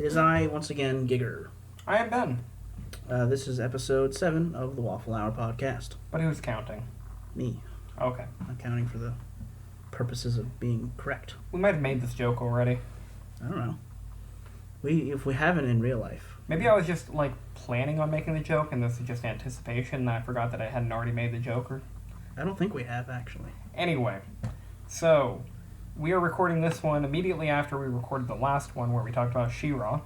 is I, once again, Gigger. I am Ben. This is episode 7 of the Waffle Hour Podcast. But who's counting? Me. Okay. I'm counting for the purposes of being correct. We might have made this joke already. I don't know. If we haven't in real life. Maybe I was just, planning on making the joke, and this is just anticipation, and I forgot that I hadn't already made the joke. I don't think we have, actually. Anyway, so, we are recording this one immediately after we recorded the last one where we talked about She-Ra.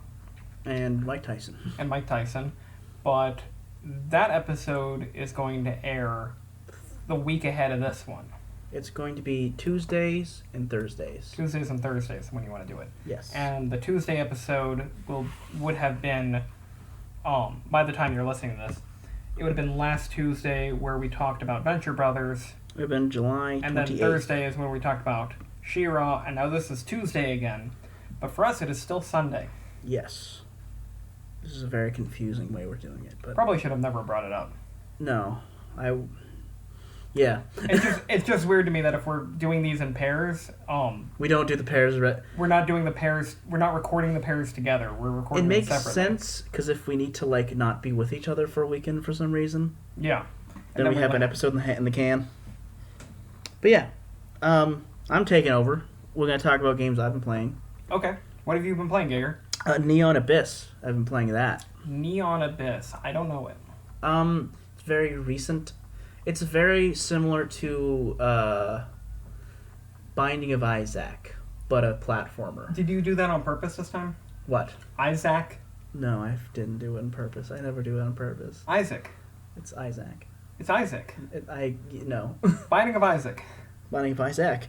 And Mike Tyson. But that episode is going to air the week ahead of this one. It's going to be Tuesdays and Thursdays. Tuesdays and Thursdays when you want to do it. Yes. And the Tuesday episode would have been, by the time you're listening to this, it would have been last Tuesday where we talked about Venture Brothers. It would have been July 28th. And then Thursday is when we talked about She-Ra, and now this is Tuesday again. But for us, it is still Sunday. Yes. This is a very confusing way we're doing it, but Probably should have never brought it up. no. Yeah. It's just weird to me that if we're doing these in pairs, we don't do the pairs. we're not doing the pairs. We're not recording the pairs together. We're recording It makes them separately. sense because if we need to not be with each other for a weekend for some reason, Yeah. then we have an episode in the can. But yeah, I'm taking over. We're gonna talk about games I've been playing. Okay. What have you been playing, Gager? Neon Abyss. I've been playing that. Neon Abyss. I don't know it. It's very recent. It's very similar to Binding of Isaac, but a platformer. Did you do that on purpose this time? What? Isaac? No, I didn't do it on purpose. I never do it on purpose. Isaac. It's Isaac. It's Isaac. No. Binding of Isaac. Binding of Isaac.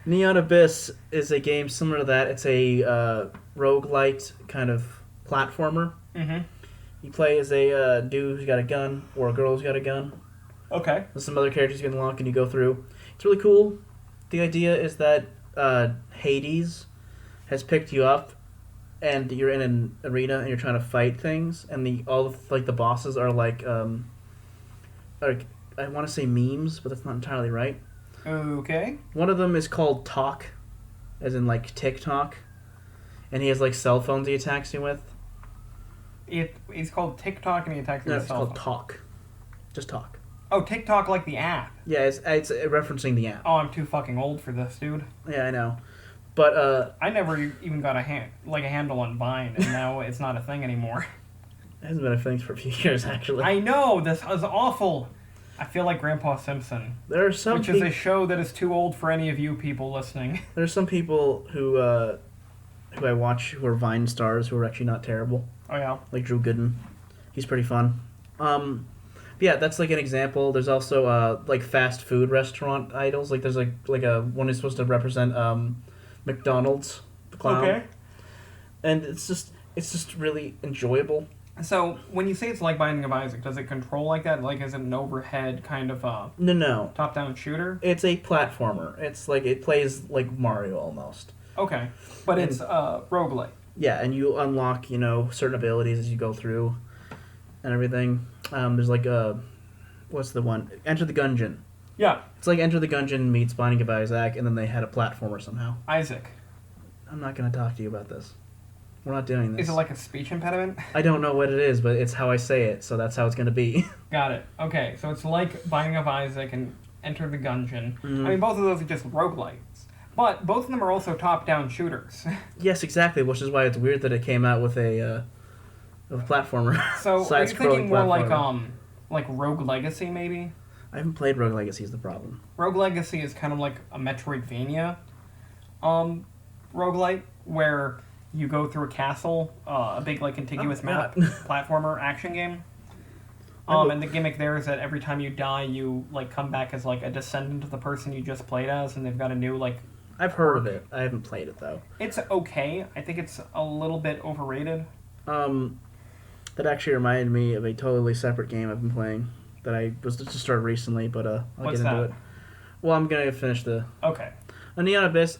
Neon Abyss is a game similar to that. It's a roguelite kind of platformer. Mm-hmm. You play as a dude who's got a gun, or a girl who's got a gun. Okay. There's some other characters you can unlock and you go through. It's really cool. The idea is that Hades has picked you up, and you're in an arena and you're trying to fight things, and the bosses are I want to say memes, but that's not entirely right. Okay. One of them is called Talk, as in TikTok, and he has cell phones he attacks you with. It's called TikTok and he attacks you No, with it's cell called phone. Talk. Just Talk. Oh, TikTok like the app. Yeah, it's referencing the app. Oh, I'm too fucking old for this, dude. Yeah, I know. But I never even got a handle on Vine, and now it's not a thing anymore. it hasn't been a thing for a few years, actually. I know, this is awful. I feel like Grandpa Simpson. There are some which is a show that is too old for any of you people listening. There are some people who I watch who are Vine stars who are actually not terrible. Oh, yeah? Like Drew Gooden. He's pretty fun. Yeah, that's an example. There's also fast food restaurant idols. There's a one who's supposed to represent McDonald's, the clown. Okay. And it's just really enjoyable. So, when you say it's like Binding of Isaac, does it control like that? Is it an overhead kind of No. top-down shooter? It's a platformer. It's it plays like Mario almost. Okay. But it's roguelite. Yeah, and you unlock, certain abilities as you go through and everything. There's what's the one? Enter the Gungeon. Yeah. It's like Enter the Gungeon meets Binding of Isaac, and then they had a platformer somehow. Isaac. I'm not going to talk to you about this. We're not doing this. Is it like a speech impediment? I don't know what it is, but it's how I say it, so that's how it's going to be. Got it. Okay, so it's like Binding of Isaac and Enter the Gungeon. Mm-hmm. I mean, both of those are just roguelites. But both of them are also top-down shooters. Yes, exactly, which is why it's weird that it came out with a platformer. So, are you thinking more platformer. like Rogue Legacy, maybe? I haven't played Rogue Legacy is the problem. Rogue Legacy is kind of like a Metroidvania roguelite, where you go through a castle, a big contiguous map platformer action game. And the gimmick there is that every time you die, you come back as a descendant of the person you just played as, and they've got a new I've heard of it. I haven't played it though. It's okay. I think it's a little bit overrated. That actually reminded me of a totally separate game I've been playing that I was just started recently, but I'll What's get into that? it. Well, I'm gonna finish the Okay. Neon Abyss.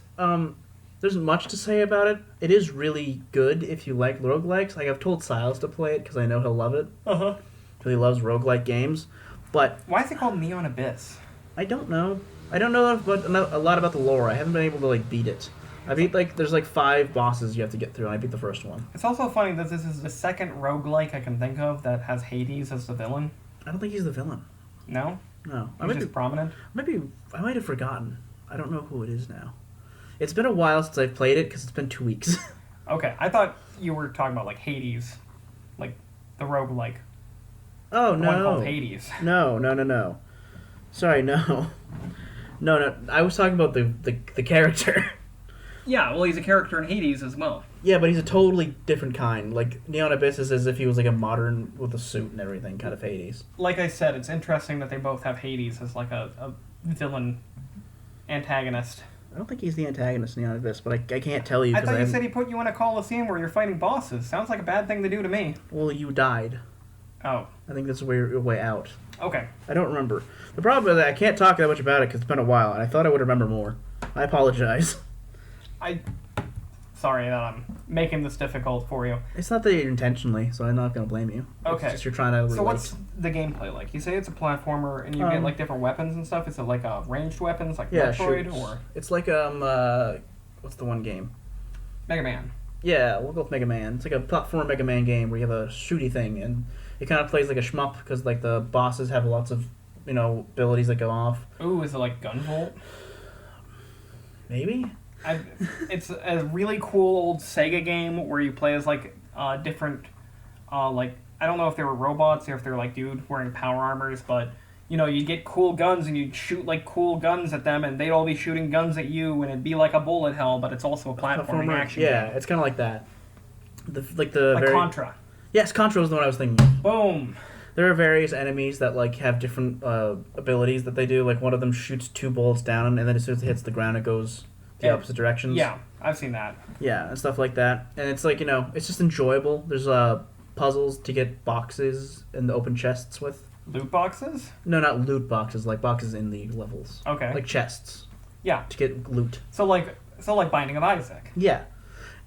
There's much to say about it. It is really good if you like roguelikes. I've told Silas to play it because I know he'll love it. Uh-huh. Because he loves roguelike games. But Why is it called Neon Abyss? I don't know. I don't know a lot about the lore. I haven't been able to beat it. I beat, like, there's, like, 5 bosses you have to get through, and I beat the first one. It's also funny that this is the second roguelike I can think of that has Hades as the villain. I don't think he's the villain. No? No. He's just prominent? I might have forgotten. I don't know who it is now. It's been a while since I've played it, because it's been 2 weeks. Okay, I thought you were talking about, like, Hades. Like, the roguelike. Oh, The no. one called Hades. No. Sorry, no. No, I was talking about the character. Yeah, well, he's a character in Hades as well. Yeah, but he's a totally different kind. Like, Neon Abyss is as if he was, like, a modern, with a suit and everything, kind of Hades. Like I said, it's interesting that they both have Hades as, like, a villain antagonist. I don't think he's the antagonist in Neon Abyss, but I can't tell you. I thought you said he put you in a coliseum where you're fighting bosses. Sounds like a bad thing to do to me. Well, you died. Oh. I think that's your way out. Okay. I don't remember. The problem is that I can't talk that much about it because it's been a while, and I thought I would remember more. I apologize. Sorry that I'm making this difficult for you. It's not that you're intentionally, so I'm not going to blame you. Okay. It's just you're trying to relate. So what's the gameplay like? You say it's a platformer, and you get, like, different weapons and stuff. Is it, like, ranged weapons, like Metroid, shoots. or... It's like, what's the one game? Mega Man. Yeah, we'll go with Mega Man. It's like a platform Mega Man game where you have a shooty thing, and it kind of plays like a shmup because, like, the bosses have lots of, abilities that go off. Ooh, is it like Gunvolt? Maybe? It's a really cool old Sega game where you play as, like, different, like, I don't know if they were robots or if they're, like, dude wearing power armors, but, you'd get cool guns and you'd shoot, like, cool guns at them, and they'd all be shooting guns at you, and it'd be like a bullet hell, but it's also a platforming action yeah, game. it's kind of like that. Like Contra. Yes, Contra was the one I was thinking of. Boom. There are various enemies that, like, have different abilities that they do. Like, one of them shoots 2 bullets down, and then as soon as it hits the ground, it goes the opposite directions. Yeah, I've seen that. Yeah, and stuff like that. And it's like, it's just enjoyable. There's puzzles to get boxes and open chests with. Loot boxes? No, not loot boxes, like boxes in the levels. Okay. Like chests. Yeah. To get loot. So like Binding of Isaac. Yeah.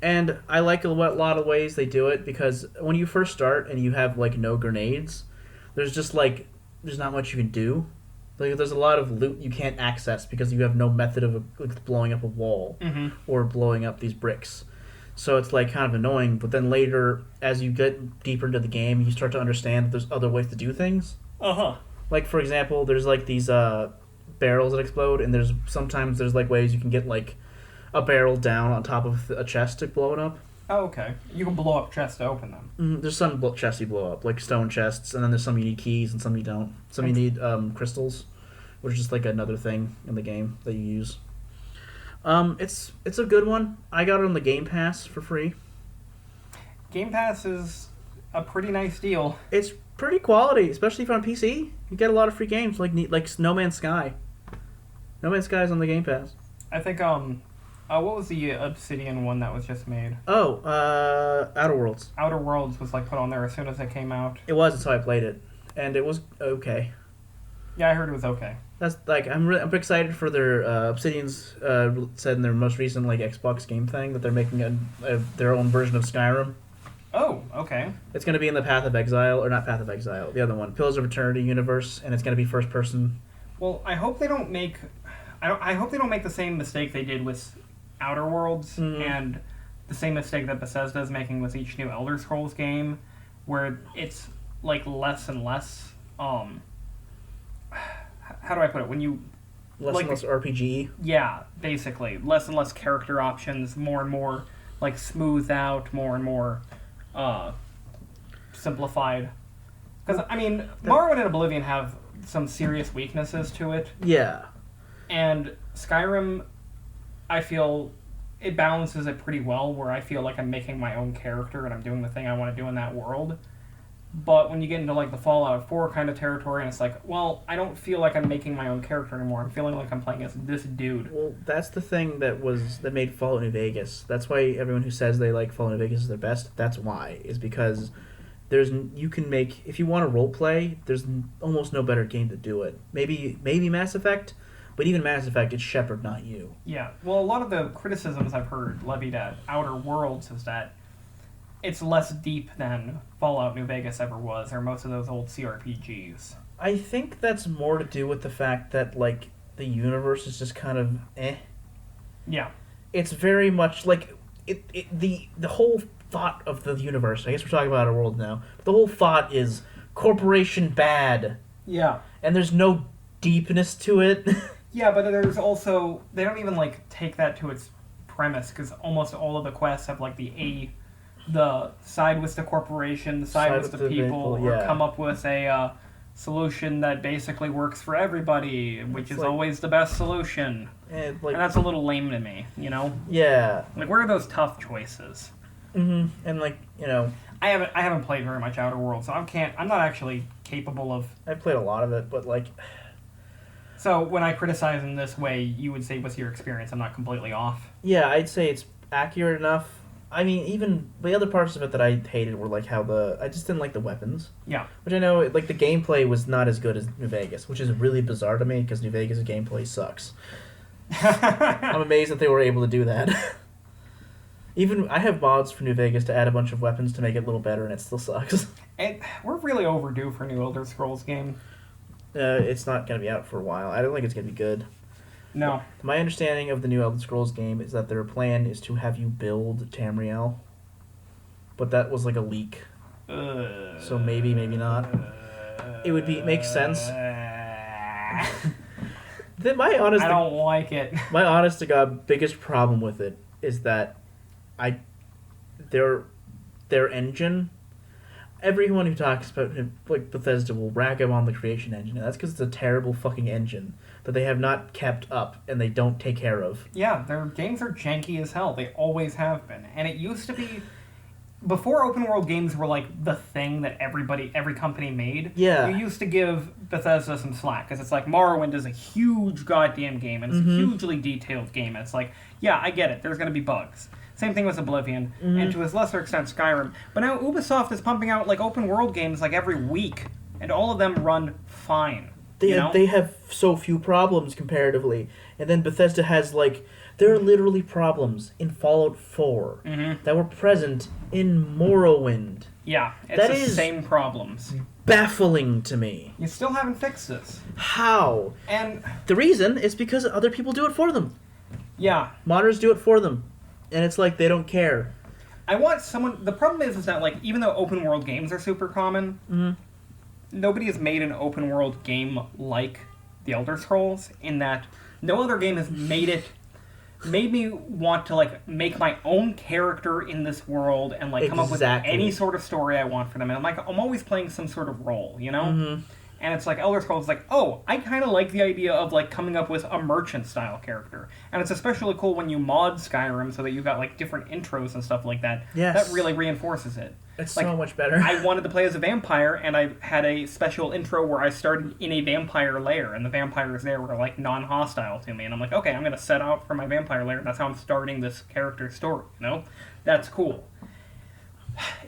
And I like a lot of ways they do it because when you first start and you have, like, no grenades, there's just, like, there's not much you can do. Like, there's a lot of loot you can't access because you have no method of, like, blowing up a wall or blowing up these bricks. So it's, like, kind of annoying. But then later, as you get deeper into the game, you start to understand that there's other ways to do things. Uh-huh. Like, for example, there's, like, these barrels that explode, and sometimes there's, like, ways you can get, like, a barrel down on top of a chest to blow it up. Oh, okay. You can blow up chests to open them. There's some chests you blow up, like stone chests, and then there's some you need keys and some you don't. Some you need crystals, which is just like another thing in the game that you use. It's a good one. I got it on the Game Pass for free. Game Pass is a pretty nice deal. It's pretty quality, especially if you're on PC. You get a lot of free games like No Man's Sky. No Man's Sky is on the Game Pass. I think what was the Obsidian one that was just made? Oh, Outer Worlds. Outer Worlds was, like, put on there as soon as it came out. It was. That's how I played it, and it was okay. Yeah, I heard it was okay. That's like I'm excited for their Obsidian's said in their most recent, like, Xbox game thing that they're making their own version of Skyrim. Oh, okay. It's going to be in the Path of Exile, or not Path of Exile, the other one, Pillars of Eternity universe, and it's going to be first person. Well, I hope they don't make the same mistake they did with Outer Worlds and the same mistake that Bethesda is making with each new Elder Scrolls game, where it's, like, less and less how do I put it? When you less and less RPG. Yeah, basically less and less character options, more and more, like, smoothed out, more and more simplified. Because I mean, Morrowind and Oblivion have some serious weaknesses to it. Yeah. And Skyrim, I feel it balances it pretty well, where I feel like I'm making my own character and I'm doing the thing I want to do in that world. But when you get into, like, the Fallout 4 kind of territory, and it's like, well, I don't feel like I'm making my own character anymore. I'm feeling like I'm playing as this dude. Well, that's the thing that made Fallout New Vegas. That's why everyone who says they like Fallout New Vegas is their best. That's why, is because you can make, if you want to role play, there's almost no better game to do it. Maybe Mass Effect. But even Mass Effect, it's Shepard, not you. Yeah. Well, a lot of the criticisms I've heard levied at Outer Worlds is that it's less deep than Fallout New Vegas ever was, or most of those old CRPGs. I think that's more to do with the fact that, like, the universe is just kind of eh. Yeah. it's very much like the whole thought of the universe. I guess we're talking about our world now. The whole thought is corporation bad. Yeah. And there's no deepness to it. Yeah, but there's also they don't even like take that to its premise because almost all of the quests have like the side with the corporation, the side with the people, or come up with a solution that basically works for everybody, which is like, always the best solution. And that's a little lame to me, you know? Yeah. Like, where are those tough choices? Mm-hmm. And like, you know, I haven't played very much Outer Worlds, so I'm not actually capable of. I've played a lot of it, but like. So when I criticize in this way, you would say, "What's your experience?" I'm not completely off. Yeah, I'd say it's accurate enough. I mean, even the other parts of it that I hated were like how I just didn't like the weapons. Yeah. Which I know, like the gameplay was not as good as New Vegas, which is really bizarre to me because New Vegas' gameplay sucks. I'm amazed that they were able to do that. Even I have mods for New Vegas to add a bunch of weapons to make it a little better, and it still sucks. And we're really overdue for a new Elder Scrolls game. It's not going to be out for a while. I don't think it's going to be good. No. My understanding of the new Elder Scrolls game is that their plan is to have you build Tamriel. But that was like a leak. So maybe not. It would make sense. I don't like it. My honest to God biggest problem with it is that their engine. Everyone who talks about like Bethesda will rag them on the creation engine, and that's because it's a terrible fucking engine that they have not kept up and they don't take care of. Yeah, their games are janky as hell. They always have been, and it used to be before open world games were like the thing that every company made. Yeah, you used to give Bethesda some slack because it's like Morrowind is a huge goddamn game and it's a hugely detailed game. And it's like, yeah, I get it. There's going to be bugs. Same thing with Oblivion, and to a lesser extent Skyrim. But now Ubisoft is pumping out like open world games like every week, and all of them run fine. They have so few problems comparatively, and then Bethesda has like there are literally problems in Fallout 4 that were present in Morrowind. Yeah, it's the same problems. Baffling to me. You still haven't fixed this. How? And the reason is because other people do it for them. Yeah, modders do it for them. And it's like they don't care. I want someone. The problem is that like even though open world games are super common, nobody has made an open world game like the Elder Scrolls. In that no other game has made me want to like make my own character in this world and like come up with any sort of story I want for them. And I'm always playing some sort of role, you know. And it's like Elder Scrolls is like, oh, I kind of like the idea of like coming up with a merchant style character, and it's especially cool when you mod Skyrim so that you got like different intros and stuff like that. Yes. That really reinforces it. It's like, so much better. I wanted to play as a vampire, and I had a special intro where I started in a vampire lair, and the vampires there were like non-hostile to me, and I'm like, okay, I'm gonna set out for my vampire lair, and that's how I'm starting this character story. You know, that's cool.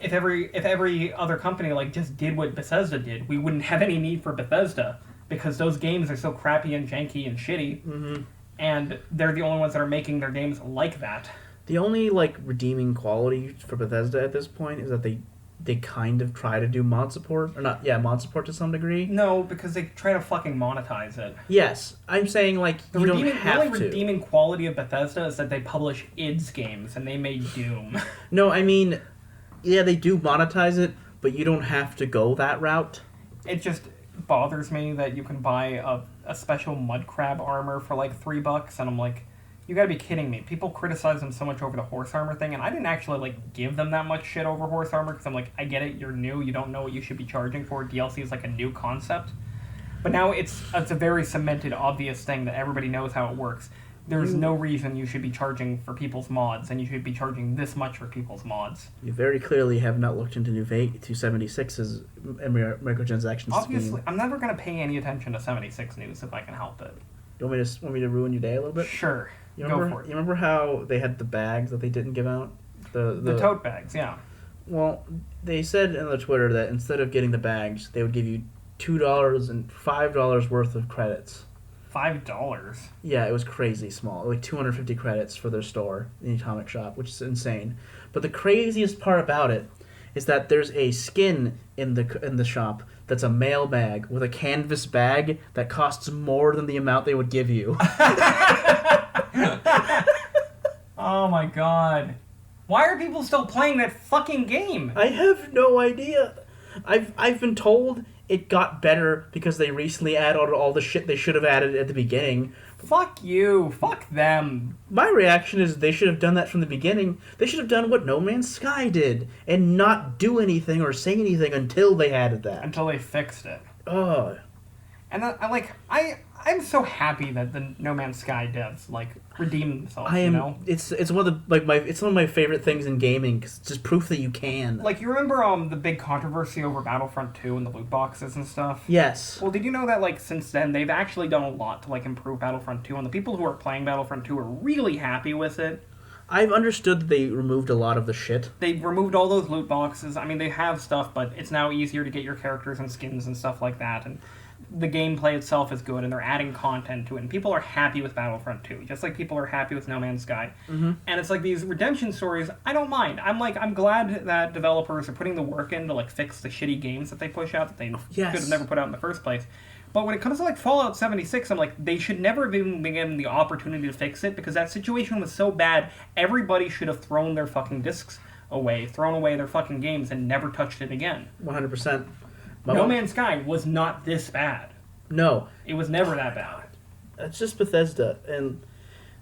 If every other company like just did what Bethesda did, we wouldn't have any need for Bethesda because those games are so crappy and janky and shitty, and they're the only ones that are making their games like that. The only like redeeming quality for Bethesda at this point is that they kind of try to do mod support or not? Yeah, mod support to some degree. No, because they try to fucking monetize it. Yes, I'm saying like the only redeeming quality of Bethesda is that they publish ids games and they made Doom. No, I mean. Yeah, they do monetize it, but you don't have to go that route. It just bothers me that you can buy a special mud crab armor for like $3, and I'm like, you gotta be kidding me. People criticize them so much over the horse armor thing, and I didn't actually like give them that much shit over horse armor, because I'm like, I get it, you're new, you don't know what you should be charging for. DLC is like a new concept. But now it's a very cemented, obvious thing that everybody knows how it works. There's no reason you should be charging for people's mods, and you should be charging this much for people's mods. You very clearly have not looked into 276's microtransaction Obviously, scheme. I'm never going to pay any attention to 76 news if I can help it. You want me to ruin your day a little bit? Sure. Go for it. You remember how they had the bags that they didn't give out? The tote bags, yeah. Well, they said in the Twitter that instead of getting the bags, they would give you $2 and $5 worth of credits. $5? Yeah, it was crazy small. Like 250 credits for their store in the Atomic Shop, which is insane. But the craziest part about it is that there's a skin in the shop that's a mailbag with a canvas bag that costs more than the amount they would give you. Oh my god. Why are people still playing that fucking game? I have no idea. I've been told it got better because they recently added all the shit they should have added at the beginning. Fuck you. Fuck them. My reaction is they should have done that from the beginning. They should have done what No Man's Sky did and not do anything or say anything until they added that. Until they fixed it. Oh. And I'm so happy that the No Man's Sky devs redeemed themselves. I am. You know? It's one of the it's one of my favorite things in gaming. 'Cause it's just proof that you can. You remember the big controversy over Battlefront 2 and the loot boxes and stuff? Yes. Well, did you know that since then they've actually done a lot to improve Battlefront 2, and the people who are playing Battlefront 2 are really happy with it. I've understood that they removed a lot of the shit. They removed all those loot boxes. I mean, they have stuff, but it's now easier to get your characters and skins and stuff like that, and the gameplay itself is good, and they're adding content to it, and people are happy with Battlefront 2, just like people are happy with No Man's Sky. Mm-hmm. And it's these redemption stories, I don't mind. I'm glad that developers are putting the work in to fix the shitty games that they push out that they should have never put out in the first place. But when it comes to Fallout 76, I'm they should never have even been given the opportunity to fix it, because that situation was so bad, everybody should have thrown their fucking discs away, thrown away their fucking games, and never touched it again. 100%. No Man's Sky was not this bad. No. It was never that bad. It's just Bethesda. And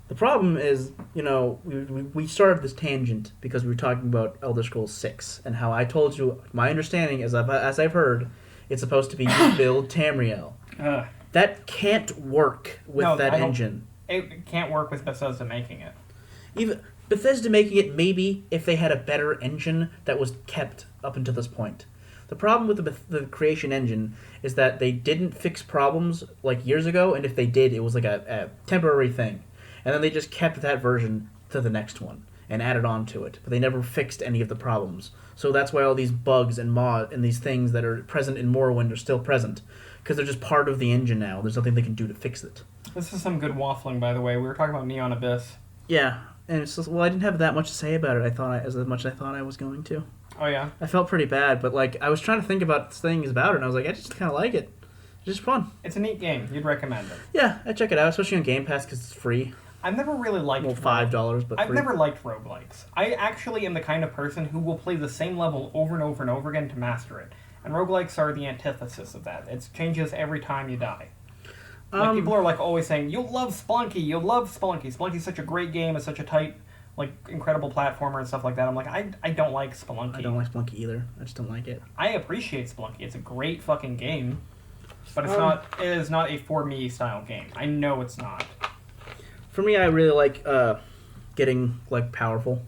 the problem is, we started this tangent because we were talking about Elder Scrolls 6 and how I told you, my understanding, as I've heard, it's supposed to be you build Tamriel. That can't work with that engine. It can't work with Bethesda making it. Even Bethesda making it, maybe, if they had a better engine that was kept up until this point. The problem with the creation engine is that they didn't fix problems years ago, and if they did, it was a temporary thing. And then they just kept that version to the next one and added on to it. But they never fixed any of the problems. So that's why all these bugs and and these things that are present in Morrowind are still present. Because they're just part of the engine now. There's nothing they can do to fix it. This is some good waffling, by the way. We were talking about Neon Abyss. Yeah. And it's just, I didn't have that much to say about it. as much as I thought I was going to. Oh, yeah? I felt pretty bad, but I was trying to think about things about it, and I was I just kind of like it. It's just fun. It's a neat game. You'd recommend it. Yeah, I'd check it out, especially on Game Pass because it's free. I've never really liked... Well, $5, but I've free. never liked roguelikes. I actually am the kind of person who will play the same level over and over and over again to master it. And roguelikes are the antithesis of that. It changes every time you die. People are always saying, you'll love Spelunky, you'll love Spelunky. Spelunky's such a great game, it's such a tight... incredible platformer and stuff like that. I'm I don't like Spelunky. I don't like Spelunky either. I just don't like it. I appreciate Spelunky. It's a great fucking game. But it is not a for me style game. I know it's not. For me, I really like getting powerful.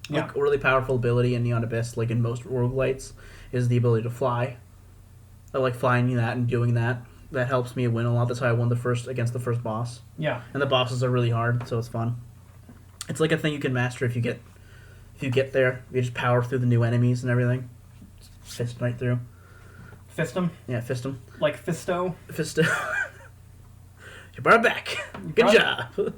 Yeah. A really powerful ability in Neon Abyss, in most roguelites, is the ability to fly. I like flying that and doing that. That helps me win a lot. That's how I won against the first boss. Yeah. And the bosses are really hard, so it's fun. It's a thing you can master if you get there. You just power through the new enemies and everything. Just fist right through. Fist them? Yeah, fist them. Like Fisto? Fisto. You brought it back. Good job.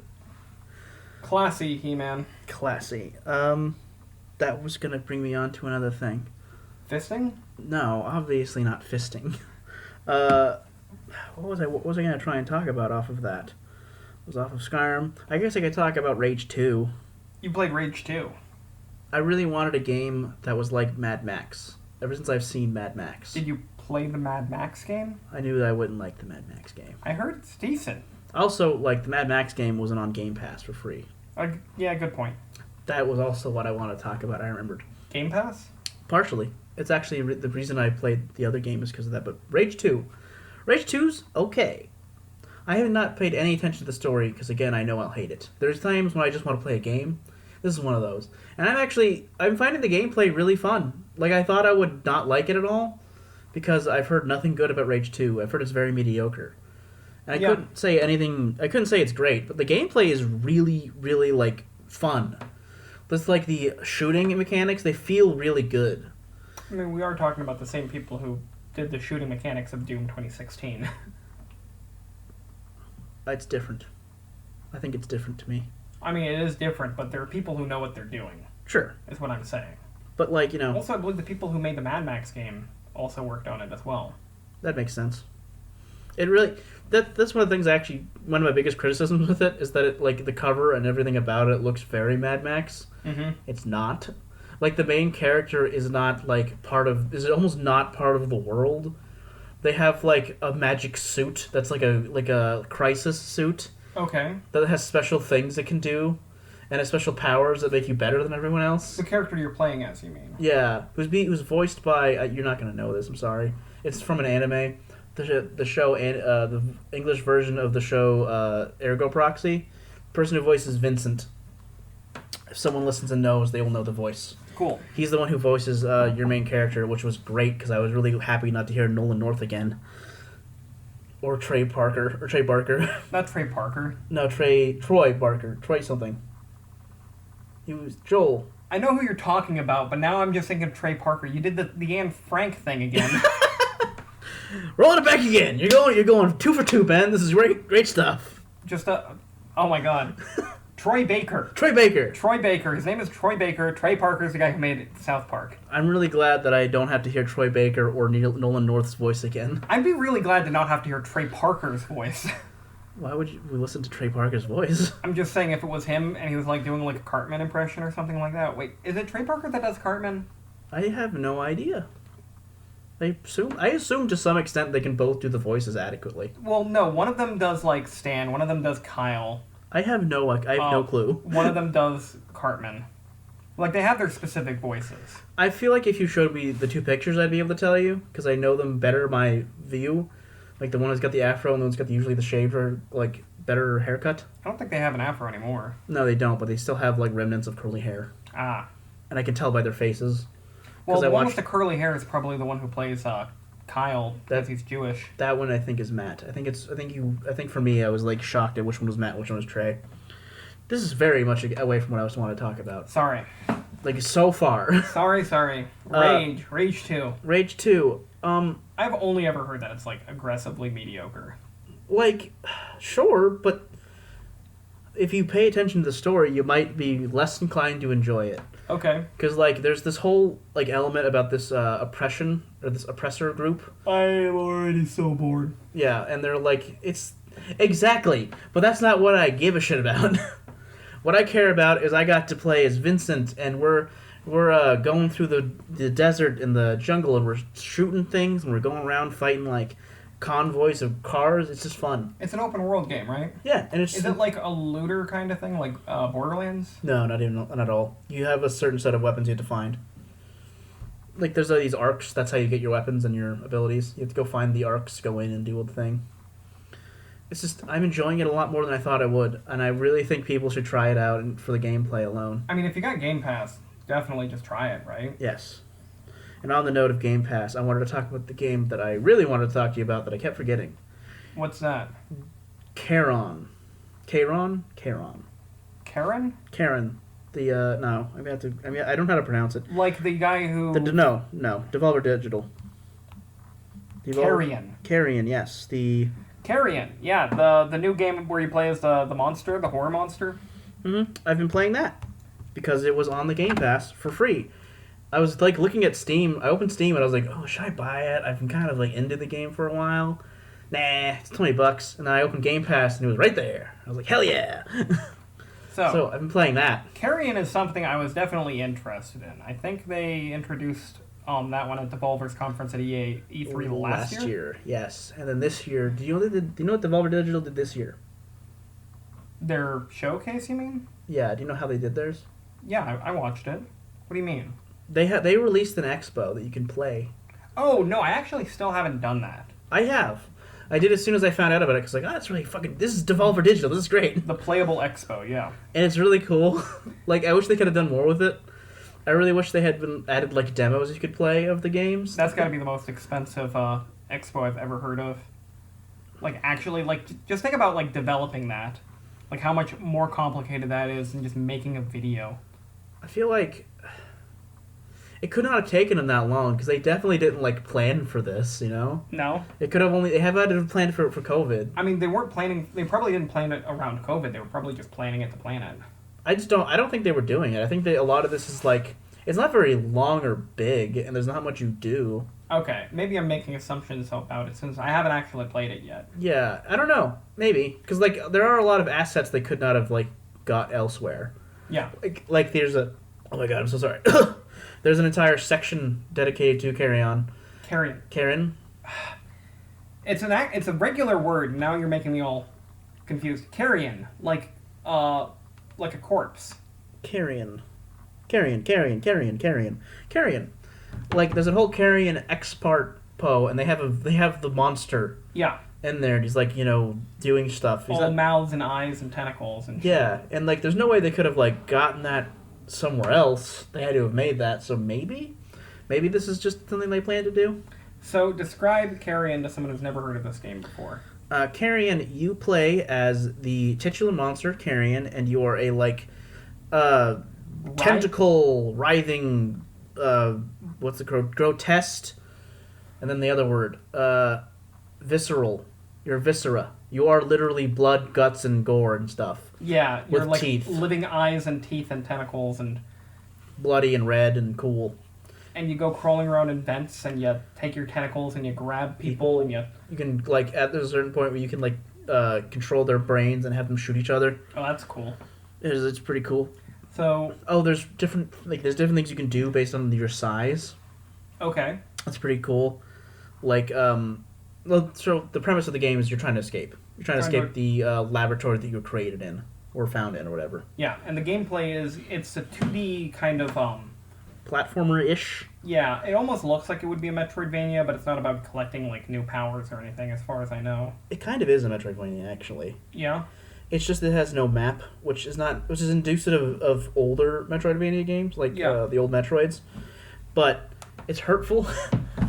Classy, He-Man. Classy. That was going to bring me on to another thing. Fisting? No, obviously not fisting. What was I going to try and talk about off of that? Was off of Skyrim. I guess I could talk about Rage 2. You played Rage 2. I really wanted a game that was like Mad Max. Ever since I've seen Mad Max. Did you play the Mad Max game? I knew that I wouldn't like the Mad Max game. I heard it's decent. Also, the Mad Max game wasn't on Game Pass for free. Yeah, good point. That was also what I wanted to talk about, I remembered. Game Pass? Partially. It's actually the reason I played the other game is because of that, but Rage 2. Rage 2's okay. I have not paid any attention to the story because, again, I know I'll hate it. There's times when I just want to play a game. This is one of those. And I'm finding the gameplay really fun. I thought I would not like it at all because I've heard nothing good about Rage 2. I've heard it's very mediocre. And I couldn't say it's great, but the gameplay is really, really, fun. It's the shooting mechanics, they feel really good. I mean, we are talking about the same people who did the shooting mechanics of Doom 2016. It's different. I think it's different to me. I mean, it is different, but there are people who know what they're doing. Sure. Is what I'm saying. But, Also, I believe the people who made the Mad Max game also worked on it as well. That makes sense. that's one of the things one of my biggest criticisms with it is that it, like, the cover and everything about it looks very Mad Max. Mm-hmm. It's not. Like, the main character is not, like, is almost not part of the world. They have, like, a magic suit that's like a crisis suit. Okay. That has special things it can do, and has special powers that make you better than everyone else. The character you're playing as, you mean? Yeah. It was voiced by, you're not going to know this, I'm sorry. It's from an anime. The show, the English version of the show, Ergo Proxy. The person who voices Vincent. If someone listens and knows, they will know the voice. Cool. He's the one who voices your main character, which was great because I was really happy not to hear Nolan North again. Or Trey Barker. Not Trey Parker. No, Troy Barker. Troy something. He was Joel. I know who you're talking about, but now I'm just thinking of Trey Parker. You did the Anne Frank thing again. Rolling it back again. You're going 2 for 2, Ben. This is great stuff. Just oh my god. Troy Baker. Troy Baker. Troy Baker. His name is Troy Baker. Trey Parker is the guy who made South Park. I'm really glad that I don't have to hear Troy Baker or Nolan North's voice again. I'd be really glad to not have to hear Trey Parker's voice. Why would we listen to Trey Parker's voice? I'm just saying if it was him and he was like doing like a Cartman impression or something like that. Wait, is it Trey Parker that does Cartman? I have no idea. I assume to some extent they can both do the voices adequately. Well, no. One of them does like Stan. One of them does Kyle. I have no clue. One of them does Cartman. Like, they have their specific voices. I feel like if you showed me the 2 pictures, I'd be able to tell you, because I know them better by view. Like, the one who's got the afro and the one's got usually the shaved or, like, better haircut. I don't think they have an afro anymore. No, they don't, but they still have, like, remnants of curly hair. Ah. And I can tell by their faces. Well, the one with the curly hair is probably the one who plays Kyle, because he's Jewish. That one I think is Matt. I think for me I was like shocked at which one was Matt, which one was Trey. This is very much away from what I was want to talk about. Sorry. Like so far. Sorry. Rage 2. Rage 2. I've only ever heard that it's like aggressively mediocre. Like, sure, but if you pay attention to the story, you might be less inclined to enjoy it. Okay. Because, like, there's this whole, like, element about this oppression, or this oppressor group. I am already so bored. Yeah, and they're like, it's... Exactly! But that's not what I give a shit about. What I care about is I got to play as Vincent, and we're going through the desert in the jungle, and we're shooting things, and we're going around fighting, like, convoys of cars. It's just fun. It's an open world game, right? Yeah, and it's... Is it like a looter kind of thing, like Borderlands? No, not at all. You have a certain set of weapons you have to find. Like, there's these arcs. That's how you get your weapons and your abilities. You have to go find the arcs, go in and do the thing. It's just, I'm enjoying it a lot more than I thought I would, and I really think people should try it out for the gameplay alone. I mean, if you got Game Pass, definitely just try it, right? Yes. And on the note of Game Pass, I wanted to talk about the game that I really wanted to talk to you about that I kept forgetting. What's that? Karen. Karen? Karen. No. I don't know how to pronounce it. Like the guy who... No. Devolver Digital. Carrion, yes. Carrion, yeah. The new game where you play as the monster, the horror monster. Mm-hmm. I've been playing that because it was on the Game Pass for free. I was, like, looking at Steam. I opened Steam, and I was like, oh, should I buy it? I've been kind of, like, into the game for a while. Nah, it's $20. And then I opened Game Pass, and it was right there. I was like, hell yeah. So I've been playing that. Carrion is something I was definitely interested in. I think they introduced that one at Devolver's conference at E3 last year? Last year, yes. And then this year, do you know what Devolver Digital did this year? Their showcase, you mean? Yeah, do you know how they did theirs? Yeah, I watched it. What do you mean? They released an expo that you can play. Oh, no, I actually still haven't done that. I have. I did as soon as I found out about it, because that's really fucking... This is Devolver Digital, this is great. The playable expo, yeah. And it's really cool. Like, I wish they could have done more with it. I really wish they had added, like, demos you could play of the games. That's got to be the most expensive expo I've ever heard of. Like, actually, like, just think about, like, developing that. Like, how much more complicated that is than just making a video. I feel like... It could not have taken them that long, because they definitely didn't, like, plan for this, you know? No. It could have only... They have had to plan for COVID. I mean, they weren't planning... They probably didn't plan it around COVID. They were probably just planning it to plan it. I don't think they were doing it. I think a lot of this is, like... It's not very long or big, and there's not much you do. Okay, maybe I'm making assumptions about it since I haven't actually played it yet. Yeah, I don't know. Maybe. Because, like, there are a lot of assets they could not have, like, got elsewhere. Yeah. Like there's a... Oh my god, I'm so sorry. There's an entire section dedicated to Carrion. Karen? It's a regular word. Now you're making me all confused. Carrion, like a corpse. Carrion. Like there's a whole Carrion X part Po, and they have the monster. Yeah. In there, and he's like doing stuff. He's all mouths and eyes and tentacles and. Yeah, shit. and like there's no way they could have like gotten that somewhere else. They had to have made that. So maybe this is just something they plan to do. So, describe Carrion to someone who's never heard of this game before. Carrion, you play as the titular monster, Carrion, and you are a, tentacle, writhing, grotesque, and then the other word, visceral. You're viscera. You are literally blood, guts, and gore and stuff. Yeah, you're with like teeth. Living eyes and teeth and tentacles and... Bloody and red and cool. And you go crawling around in vents, and you take your tentacles, and you grab people, and you... You can, at a certain point where you can, control their brains and have them shoot each other. Oh, that's cool. It's pretty cool. So... Oh, there's different things you can do based on your size. Okay. That's pretty cool. So the premise of the game is you're trying to escape. You're trying to escape the laboratory that you were created in, or found in, or whatever. Yeah, and the gameplay it's a 2D kind of, platformer-ish? Yeah, it almost looks like it would be a Metroidvania, but it's not about collecting, new powers or anything, as far as I know. It kind of is a Metroidvania, actually. Yeah? It's just it has no map, which is inducive of older Metroidvania games, the old Metroids. But it's hurtful,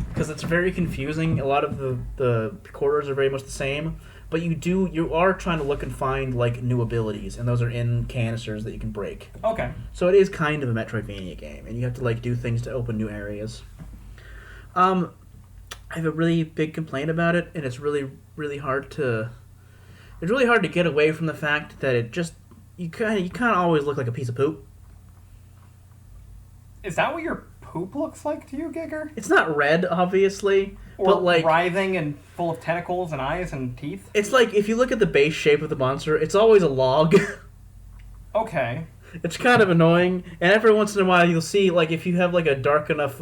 because it's very confusing. A lot of the corridors are very much the same. But you are trying to look and find, new abilities, and those are in canisters that you can break. Okay. So it is kind of a Metroidvania game, and you have to, do things to open new areas. I have a really big complaint about it, and it's really, really hard to... It's really hard to get away from the fact that it just... You kind of always look like a piece of poop. Is that what your poop looks like to you, Giger? It's not red, obviously. Or but writhing and full of tentacles and eyes and teeth? It's if you look at the base shape of the monster, it's always a log. Okay. It's kind of annoying, and every once in a while you'll see, if you have, a dark enough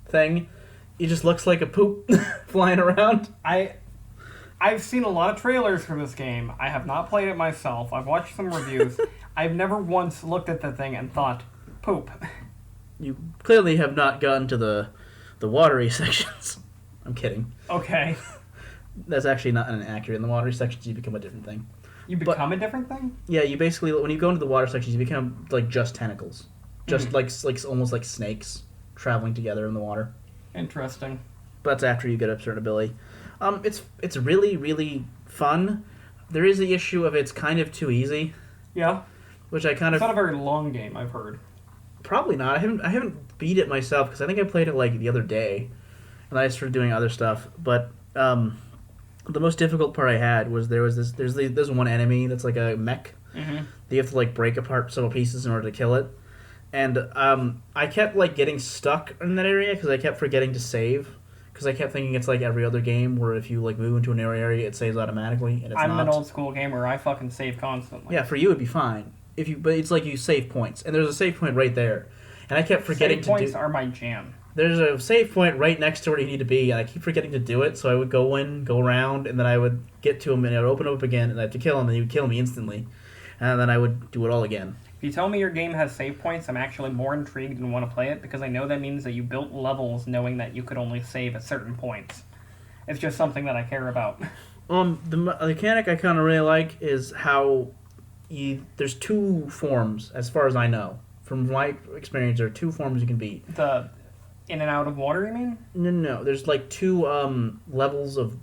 thing, it just looks like a poop flying around. I've seen a lot of trailers for this game. I have not played it myself. I've watched some reviews. I've never once looked at the thing and thought, poop. You clearly have not gotten to the watery sections. I'm kidding. Okay. That's actually not accurate. In the watery sections, you become a different thing. You become a different thing? Yeah, you basically, when you go into the water sections, you become, just tentacles. Just, almost like snakes traveling together in the water. Interesting. But that's after you get a certain ability. It's really, really fun. There is the issue of it's kind of too easy. Yeah. Which I kind of... It's not a very long game, I've heard. Probably not. I haven't beat it myself, because I think I played it, the other day. And I started doing other stuff, but the most difficult part I had was there's one enemy that's like a mech. Mm-hmm. That you have to break apart several pieces in order to kill it, and I kept getting stuck in that area because I kept forgetting to save because I kept thinking it's like every other game where if you move into a new area it saves automatically, and it's not. I'm an old school gamer. I fucking save constantly. Yeah, for you it'd be fine but it's you save points, and there's a save point right there, and I kept forgetting to do. Save points are my jam. There's a save point right next to where you need to be, and I keep forgetting to do it, so I would go around, and then I would get to him, and I would open up again, and I have to kill him, and he would kill me instantly. And then I would do it all again. If you tell me your game has save points, I'm actually more intrigued and want to play it, because I know that means that you built levels knowing that you could only save at certain points. It's just something that I care about. The mechanic I kind of really like is how there's two forms, as far as I know. From my experience, there are two forms you can be. The... In and out of water, you mean? No. There's two levels of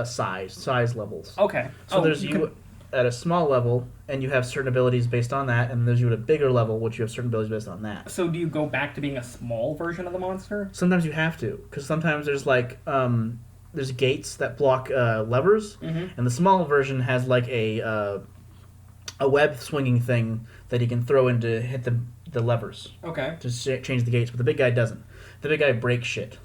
size levels. Okay. So there's you at a small level, and you have certain abilities based on that, and there's you at a bigger level, which you have certain abilities based on that. So do you go back to being a small version of the monster? Sometimes you have to, because sometimes there's there's gates that block levers, mm-hmm. and the small version has a web swinging thing that he can throw in to hit the levers. Okay. To change the gates, but the big guy doesn't. The big guy breaks shit.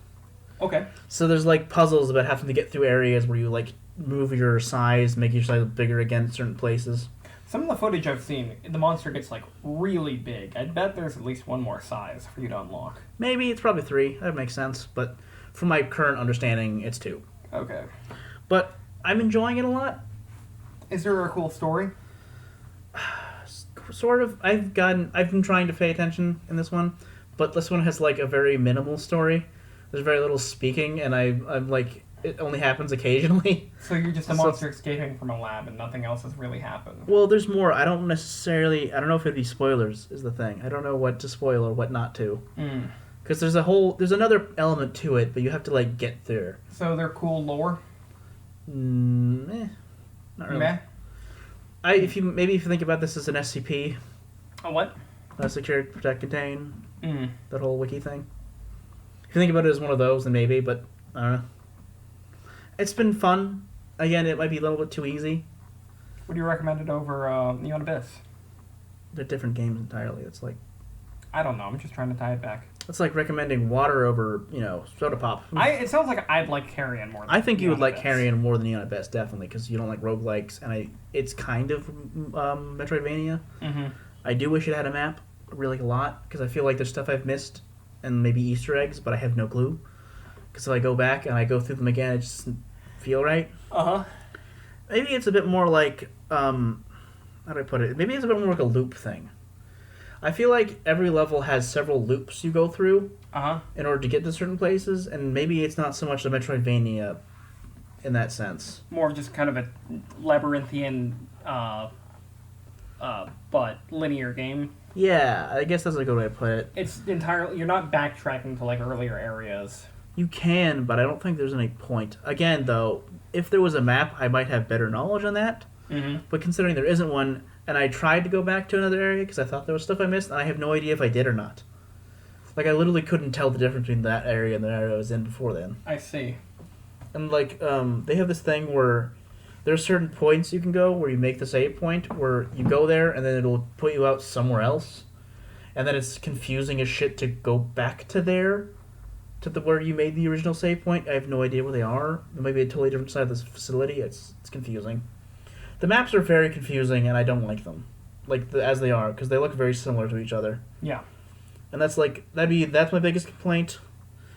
Okay. So there's like puzzles about having to get through areas where you like move your size, make your size bigger again in certain places. Some of the footage I've seen, the monster gets like really big. I bet there's at least one more size for you to unlock. Maybe it's probably 3. That makes sense. But from my current understanding, it's 2. Okay. But I'm enjoying it a lot. Is there a cool story? Sort of. I've been trying to pay attention in this one, but this one has like a very minimal story. There's very little speaking, and I'm like, it only happens occasionally. So you're just a monster escaping from a lab and nothing else has really happened. Well, there's more. I don't know if it'd be spoilers is the thing. I don't know what to spoil or what not to. Because there's another element to it, but you have to like get there. So they're cool lore? Not really. Meh? If you think about this as an SCP. A what? Secure, Protect, Contain. That whole wiki thing. If you think about it as one of those, then maybe, but I don't know. It's been fun. Again, it might be a little bit too easy. Would you recommend it over Neon Abyss? They're different games entirely. It's like... I don't know. I'm just trying to tie it back. It's like recommending water over, soda pop. It sounds like I'd like Carrion more than I think you would Neon like Abyss. Carrion more than Neon Abyss, definitely, because you don't like roguelikes, and it's kind of Metroidvania. Mm-hmm. I do wish it had a map, really a lot, because I feel like there's stuff I've missed, and maybe Easter eggs, but I have no clue. Because if I go back and I go through them again, it just doesn't feel right. Uh-huh. Maybe it's a bit more like, how do I put it? Maybe it's a bit more like a loop thing. I feel like every level has several loops you go through in order to get to certain places, and maybe it's not so much a Metroidvania in that sense. More just kind of a labyrinthian, but linear game. Yeah, I guess that's a good way to put it. It's entirely... You're not backtracking to, like, earlier areas. You can, but I don't think there's any point. Again, though, if there was a map, I might have better knowledge on that. Mm-hmm. But considering there isn't one, and I tried to go back to another area because I thought there was stuff I missed, and I have no idea if I did or not. Like, I literally couldn't tell the difference between that area and the area I was in before then. I see. And, like, they have this thing where there are certain points you can go where you make the save point, where you go there, and then it'll put you out somewhere else. And then it's confusing as shit to go back to there, to where you made the original save point. I have no idea where they are. They might be a totally different side of this facility. It's confusing. The maps are very confusing, and I don't like them, as they are, because they look very similar to each other. Yeah. And that's my biggest complaint.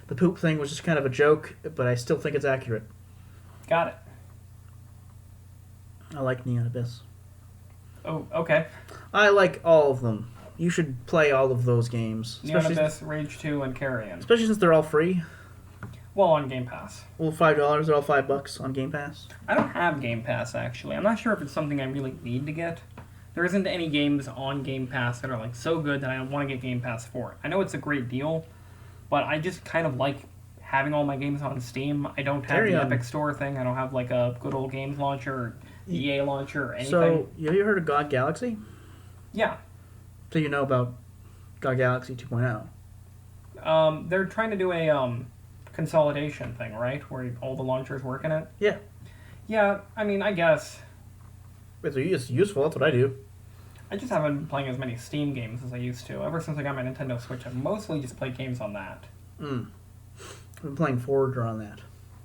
The poop thing was just kind of a joke, but I still think it's accurate. Got it. I like Neon Abyss. Oh, okay. I like all of them. You should play all of those games. Neon Abyss, Rage 2, and Carrion. Especially since they're all free. Well, on Game Pass. Well, $5, they're all $5 on Game Pass. I don't have Game Pass, actually. I'm not sure if it's something I really need to get. There isn't any games on Game Pass that are like so good that I want to get Game Pass for it. I know it's a great deal, but I just kind of like having all my games on Steam. I don't have the Epic Store thing. I don't have like a good old games launcher or EA launcher or anything. So, have you heard of God Galaxy? Yeah. So you know about God Galaxy 2.0? They're trying to do a consolidation thing, right? Where all the launchers work in it? Yeah. Yeah, I mean, I guess. It's useful, that's what I do. I just haven't been playing as many Steam games as I used to. Ever since I got my Nintendo Switch, I've mostly just played games on that. I've been playing Forager on that.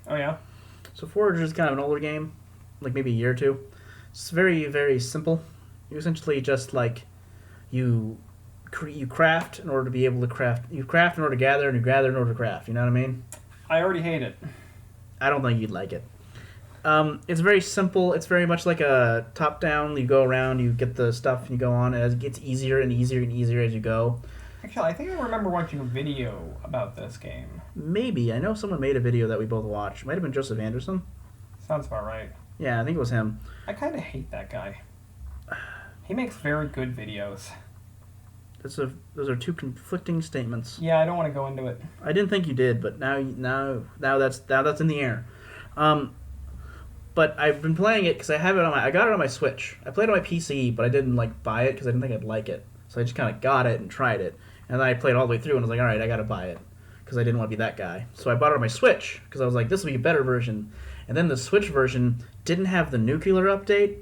Oh, yeah? So Forager is kind of an older game, like maybe a year or two. It's very, very simple. You essentially just, like, you craft in order to be able to craft. You craft in order to gather, and you gather in order to craft. You know what I mean? I already hate it. I don't think you'd like it. It's very simple. It's very much like a top-down. You go around, you get the stuff, and you go on. As it gets easier and easier and easier as you go. Actually, I think I remember watching a video about this game. Maybe. I know someone made a video that we both watched. It might have been Joseph Anderson. Sounds about right. Yeah, I think it was him. I kind of hate that guy. He makes very good videos. Those are two conflicting statements. Yeah, I don't want to go into it. I didn't think you did, but now that's in the air. But I've been playing it because I got it on my Switch. I played it on my PC, but I didn't buy it because I didn't think I'd like it. So I just kind of got it and tried it, and then I played all the way through and was like, all right, I gotta buy it because I didn't want to be that guy. So I bought it on my Switch because I was like, this will be a better version. And then the Switch version didn't have the nuclear update.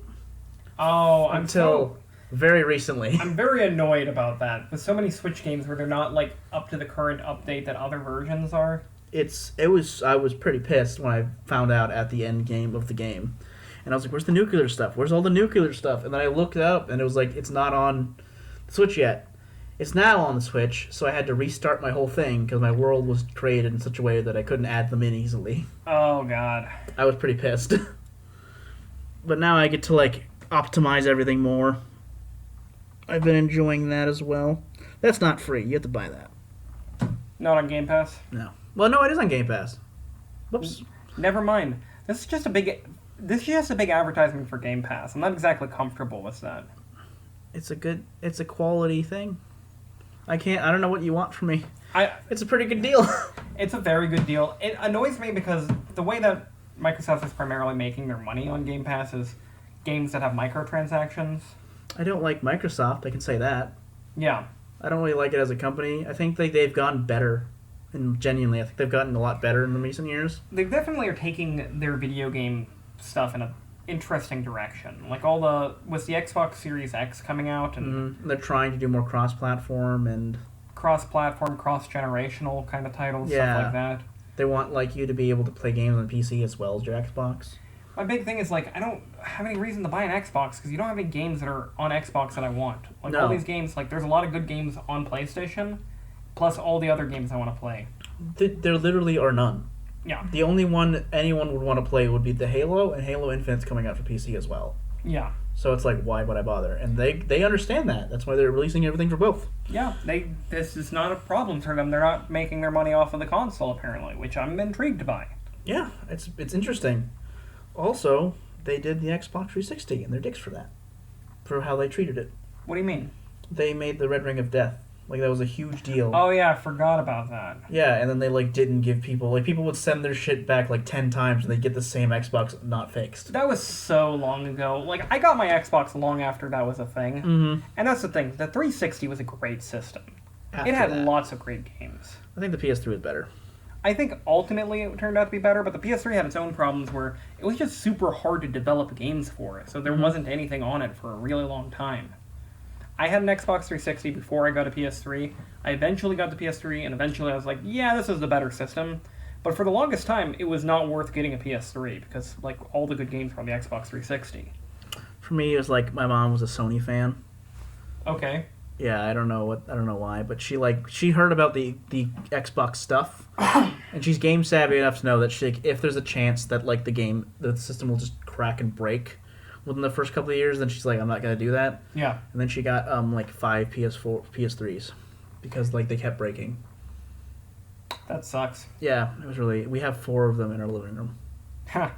Oh, until very recently. I'm very annoyed about that. With so many Switch games where they're not up to the current update that other versions are. I was pretty pissed when I found out at the end game of the game, and I was like, "Where's the nuclear stuff? Where's all the nuclear stuff?" And then I looked it up, and it was like, "It's not on the Switch yet." It's now on the Switch, so I had to restart my whole thing because my world was created in such a way that I couldn't add them in easily. Oh God. I was pretty pissed. But now I get to like optimize everything more. I've been enjoying that as well. That's not free. You have to buy that. Not on Game Pass? No. Well, no, it is on Game Pass. Whoops. Never mind. This is just a big advertisement for Game Pass. I'm not exactly comfortable with that. It's a quality thing. I don't know what you want from me. It's a pretty good deal. It's a very good deal. It annoys me because the way that Microsoft is primarily making their money on Game Pass is games that have microtransactions. I don't like Microsoft, I can say that. Yeah. I don't really like it as a company. I think they've gotten better. And genuinely, I think they've gotten a lot better in the recent years. They definitely are taking their video game stuff in a interesting direction. Like with the Xbox Series X coming out, and they're trying to do more cross-platform and cross-platform, cross-generational kind of titles, stuff like that. They want like you to be able to play games on PC as well as your Xbox. My big thing is like I don't have any reason to buy an Xbox because you don't have any games that are on Xbox that I want. Like all these games, like there's a lot of good games on PlayStation, plus all the other games I want to play. There literally are none. Yeah. The only one anyone would want to play would be the Halo, and Halo Infinite's coming out for PC as well. Yeah. So it's like, why would I bother? And they understand that. That's why they're releasing everything for both. Yeah, this is not a problem for them. They're not making their money off of the console, apparently, which I'm intrigued by. Yeah, it's interesting. Also, they did the Xbox 360, and they're dicks for that. For how they treated it. What do you mean? They made the Red Ring of Death. Like, that was a huge deal. Oh, yeah, I forgot about that. Yeah, and then they, like, didn't give people... Like, people would send their shit back, like, 10 times, and they'd get the same Xbox not fixed. That was so long ago. Like, I got my Xbox long after that was a thing. Mm-hmm. And that's the thing. The 360 was a great system. After it had that. lots of great games. I think the PS3 was better. I think ultimately it turned out to be better, but the PS3 had its own problems where it was just super hard to develop games for it, so there wasn't anything on it for a really long time. I had an Xbox 360 before I got a PS3. I eventually got the PS3, and eventually I was like, yeah, this is the better system. But for the longest time, it was not worth getting a PS3, because like all the good games were on the Xbox 360. For me, it was like my mom was a Sony fan. Okay. Yeah, I don't know why, but she heard about the Xbox stuff, and she's game savvy enough to know that if there's a chance that like the system will just crack and break within the first couple of years, then she's like, I'm not gonna do that. Yeah. And then she got like 5 PS3s because like they kept breaking. That sucks. Yeah, it was really. We have 4 of them in our living room. Ha.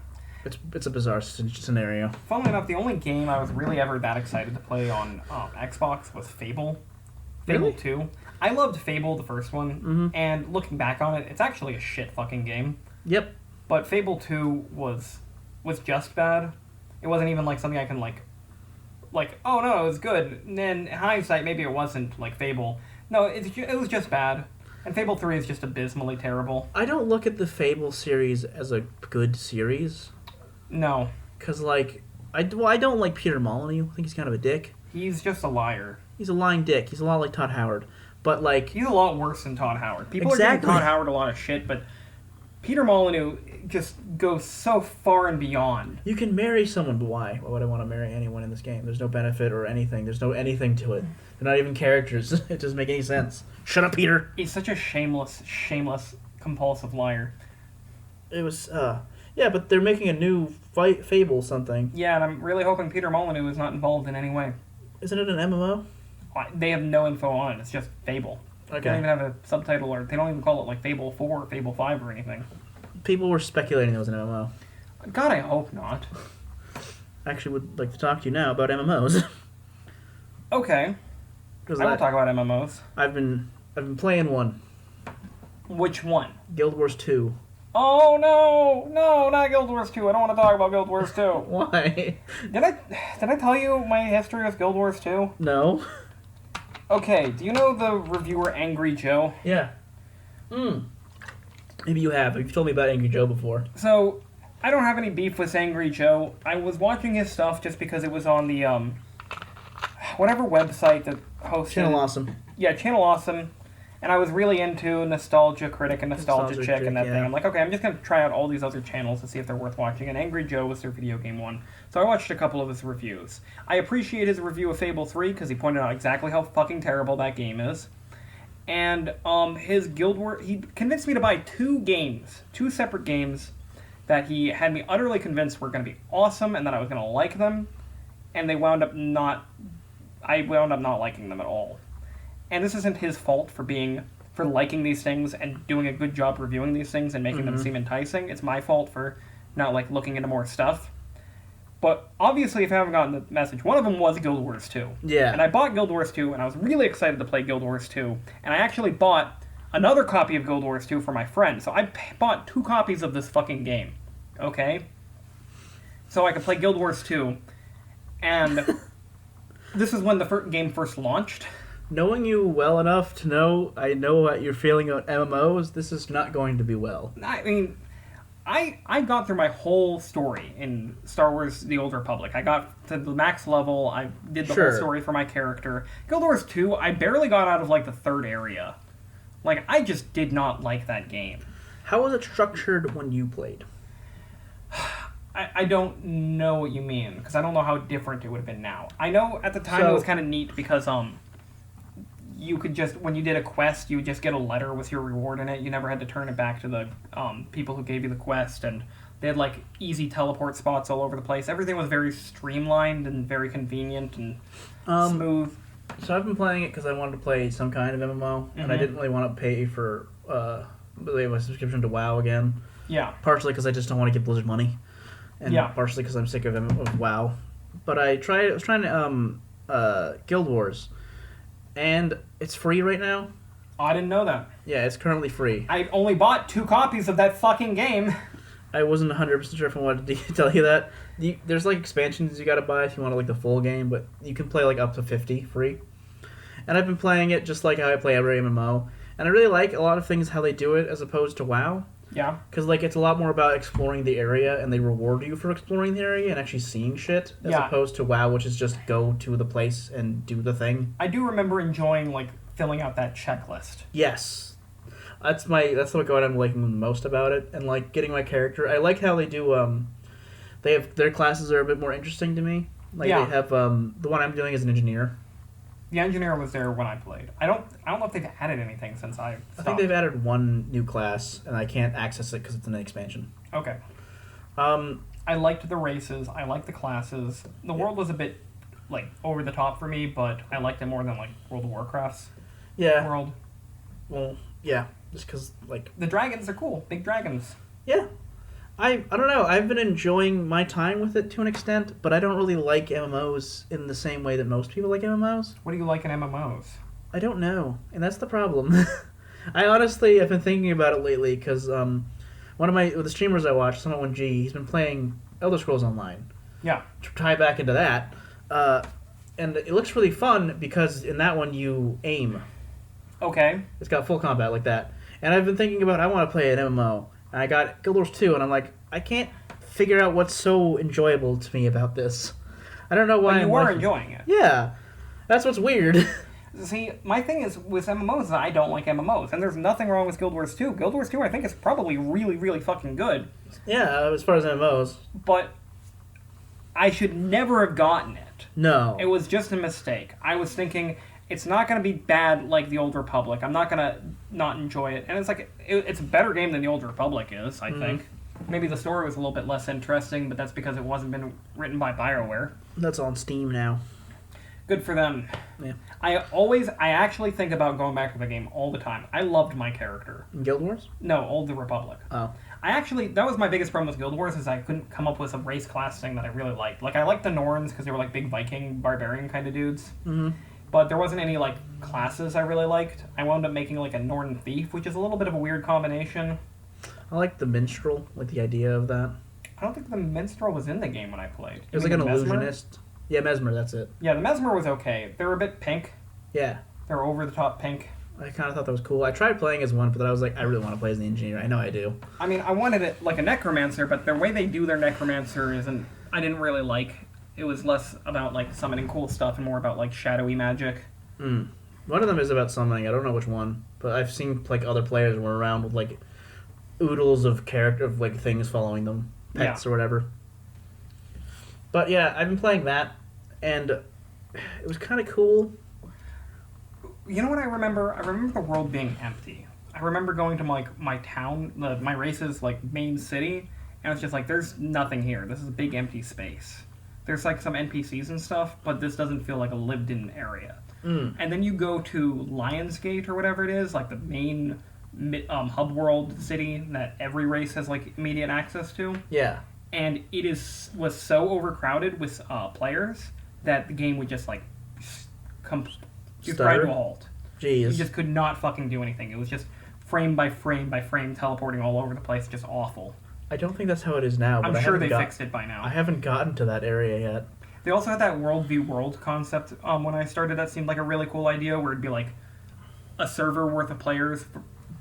It's a bizarre scenario. Funnily enough, the only game I was really ever that excited to play on Xbox was Fable. Fable Really? 2. I loved Fable, the first one, and looking back on it, it's actually a shit fucking game. Yep. But Fable 2 was just bad. It wasn't even like something I can like, oh no, it was good. And then in hindsight, maybe it wasn't like Fable. No, it was just bad. And Fable 3 is just abysmally terrible. I don't look at the Fable series as a good series. No. Because, like, I don't like Peter Molyneux. I think he's kind of a dick. He's just a liar. He's a lying dick. He's a lot like Todd Howard. But, like... He's a lot worse than Todd Howard. People are Exactly. giving Todd Howard a lot of shit, but Peter Molyneux just goes so far and beyond. You can marry someone, but why? Why would I want to marry anyone in this game? There's no benefit or anything. There's no anything to it. They're not even characters. It doesn't make any sense. Shut up, Peter! He's such a shameless, compulsive liar. It was, Yeah, but they're making a new Fable something. Yeah, and I'm really hoping Peter Molyneux is not involved in any way. Isn't it an MMO? They have no info on it. It's just Fable. Okay. They don't even have a subtitle, or they don't even call it like Fable 4 or Fable 5 or anything. People were speculating it was an MMO. God, I hope not. I actually would like to talk to you now about MMOs. Okay. I will talk about MMOs. I've been playing one. Which one? Guild Wars 2. Oh no, not Guild Wars 2. I don't want to talk about Guild Wars 2. Why? Did I tell you my history with Guild Wars 2? No. Okay, do you know the reviewer Angry Joe? Yeah. Maybe you have. You've told me about Angry Joe before. So, I don't have any beef with Angry Joe. I was watching his stuff just because it was on the, whatever website that hosted... Channel Awesome. Yeah, Channel Awesome. And I was really into Nostalgia Critic and Nostalgia Chick and that yeah. thing. I'm like, okay, I'm just going to try out all these other channels to see if they're worth watching. And Angry Joe was their video game one. So I watched a couple of his reviews. I appreciate his review of Fable 3 because he pointed out exactly how fucking terrible that game is. And his Guild Wars... He convinced me to buy two separate games that he had me utterly convinced were going to be awesome and that I was going to like them. And I wound up not liking them at all. And this isn't his fault for liking these things and doing a good job reviewing these things and making them seem enticing. It's my fault for not looking into more stuff. But obviously, if I haven't gotten the message, one of them was Guild Wars 2. Yeah. And I bought Guild Wars 2, and I was really excited to play Guild Wars 2. And I actually bought another copy of Guild Wars 2 for my friend. So I bought 2 copies of this fucking game. Okay? So I could play Guild Wars 2. And this is when the game first launched. Knowing you well enough to know I know what you're feeling about MMOs, this is not going to be well. I mean, I got through my whole story in Star Wars The Old Republic. I got to the max level, I did the whole story for my character. Guild Wars 2, I barely got out of the 3rd area. I just did not like that game. How was it structured when you played? I don't know what you mean, because I don't know how different it would have been now. I know at the time it was kind of neat because, you could just, when you did a quest, you would just get a letter with your reward in it. You never had to turn it back to the people who gave you the quest, and they had easy teleport spots all over the place. Everything was very streamlined and very convenient and smooth. So I've been playing it because I wanted to play some kind of MMO, and I didn't really want to pay for my subscription to WoW again. Yeah. Partially because I just don't want to give Blizzard money, and partially because I'm sick of WoW. But I was trying to Guild Wars. And it's free right now. Oh, I didn't know that. Yeah, it's currently free. I only bought 2 copies of that fucking game. I wasn't 100% sure if I wanted to tell you that. There's expansions you gotta buy if you want the full game, but you can play up to 50 free. And I've been playing it just like how I play every MMO. And I really like a lot of things how they do it as opposed to WoW. Yeah. Because it's a lot more about exploring the area, and they reward you for exploring the area and actually seeing shit, as opposed to WoW, which is just go to the place and do the thing. I do remember enjoying filling out that checklist. Yes, that's what I'm liking the most about it, and getting my character. I like how they do. They have their classes are a bit more interesting to me. They have the one I'm doing is an engineer. The engineer was there when I played. I don't know if they've added anything since I stopped. I think they've added one new class, and I can't access it because it's an expansion. Okay. I liked the races. I liked the classes. The world was a bit over the top for me, but I liked it more than World of Warcraft's world. Well, yeah, just because the dragons are cool. Big dragons. Yeah. I don't know. I've been enjoying my time with it to an extent, but I don't really like MMOs in the same way that most people like MMOs. What do you like in MMOs? I don't know, and that's the problem. I honestly have been thinking about it lately because one of the streamers I watch, Someone G, he's been playing Elder Scrolls Online. Yeah. To tie back into that, and it looks really fun because in that one you aim. Okay. It's got full combat like that, and I've been thinking about I want to play an MMO. And I got Guild Wars 2, and I'm like, I can't figure out what's so enjoyable to me about this. I don't know why. But you were enjoying it. Yeah. That's what's weird. See, my thing is with MMOs is I don't like MMOs, and there's nothing wrong with Guild Wars 2. Guild Wars 2 I think is probably really, really fucking good. Yeah, as far as MMOs. But I should never have gotten it. No. It was just a mistake. I was thinking it's not going to be bad like the Old Republic. I'm not going to not enjoy it. And it's it's a better game than the Old Republic is, I think. Maybe the story was a little bit less interesting, but that's because it wasn't been written by BioWare. That's on Steam now. Good for them. Yeah. I actually think about going back to the game all the time. I loved my character. In Guild Wars? No, Old Republic. Oh. That was my biggest problem with Guild Wars, is I couldn't come up with a race class thing that I really liked. I liked the Norns because they were big Viking, barbarian kind of dudes. Mm-hmm. But there wasn't any, classes I really liked. I wound up making, a Norn Thief, which is a little bit of a weird combination. I like the Minstrel, the idea of that. I don't think the Minstrel was in the game when I played. It was an illusionist. Yeah, Mesmer, that's it. Yeah, the Mesmer was okay. They were a bit pink. Yeah. They were over-the-top pink. I kind of thought that was cool. I tried playing as one, but then I was like, I really want to play as the engineer. I know I do. I mean, I wanted it like a necromancer, but the way they do their necromancer I didn't really like. It was less about, summoning cool stuff and more about, shadowy magic. Mm. One of them is about something. I don't know which one, but I've seen like other players were around with like oodles of character of like things following them, pets or whatever. But yeah, I've been playing that, and it was kind of cool. You know what I remember? I remember the world being empty. I remember going to my town, my race's like main city, and it's just like there's nothing here. This is a big empty space. There's like some NPCs and stuff, but this doesn't feel like a lived-in area. And then you go to Lionsgate or whatever it is, like the main hub world city that every race has like immediate access to. Yeah. And it was so overcrowded with players that the game would just like grind to a halt. Jeez. You just could not fucking do anything. It was just frame by frame by frame teleporting all over the place, just awful. I don't think that's how it is now. But I'm sure they fixed it by now. I haven't gotten to that area yet. They also had that world v world concept when I started. That seemed like a really cool idea where it'd be like a server worth of players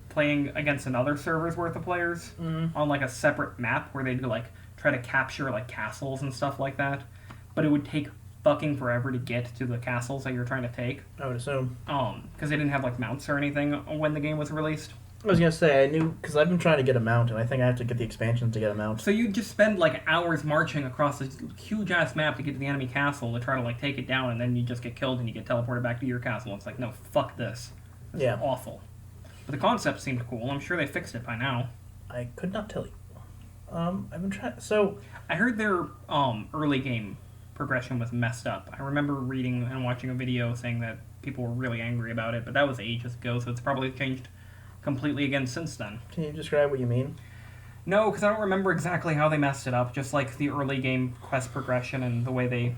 playing against another server's worth of players on like a separate map where they'd like try to capture like castles and stuff like that. But it would take fucking forever to get to the castles that you're trying to take. I would assume. Because they didn't have like mounts or anything when the game was released. I was gonna say I knew because I've been trying to get a mount, and I think I have to get the expansions to get a mount. So you just spend like hours marching across this huge ass map to get to the enemy castle to try to like take it down, and then you just get killed and you get teleported back to your castle. It's like no, fuck this. This is awful. But the concept seemed cool. I'm sure they fixed it by now. I could not tell you. I've been trying. So I heard their early game progression was messed up. I remember reading and watching a video saying that people were really angry about it, but that was ages ago, so it's probably changed completely again since then. Can you describe what you mean? No, because I don't remember exactly how they messed it up, just like the early game quest progression and the way they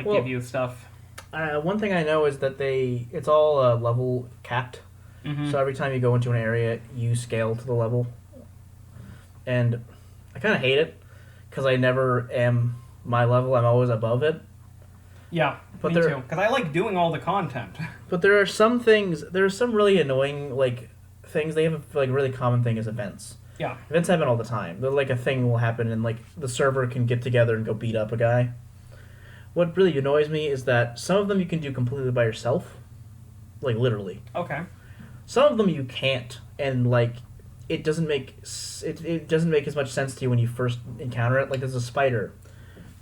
give you stuff. One thing I know is that it's all level capped. Mm-hmm. So every time you go into an area, you scale to the level. And I kind of hate it, because I never am my level. I'm always above it. Yeah, me too. Because I like doing all the content. But there are some really annoying, things. They have a really common thing is events. Yeah. Events happen all the time. They're a thing will happen, and the server can get together and go beat up a guy. What really annoys me is that some of them you can do completely by yourself. Literally. Okay. Some of them you can't, and it doesn't make as much sense to you when you first encounter it. There's a spider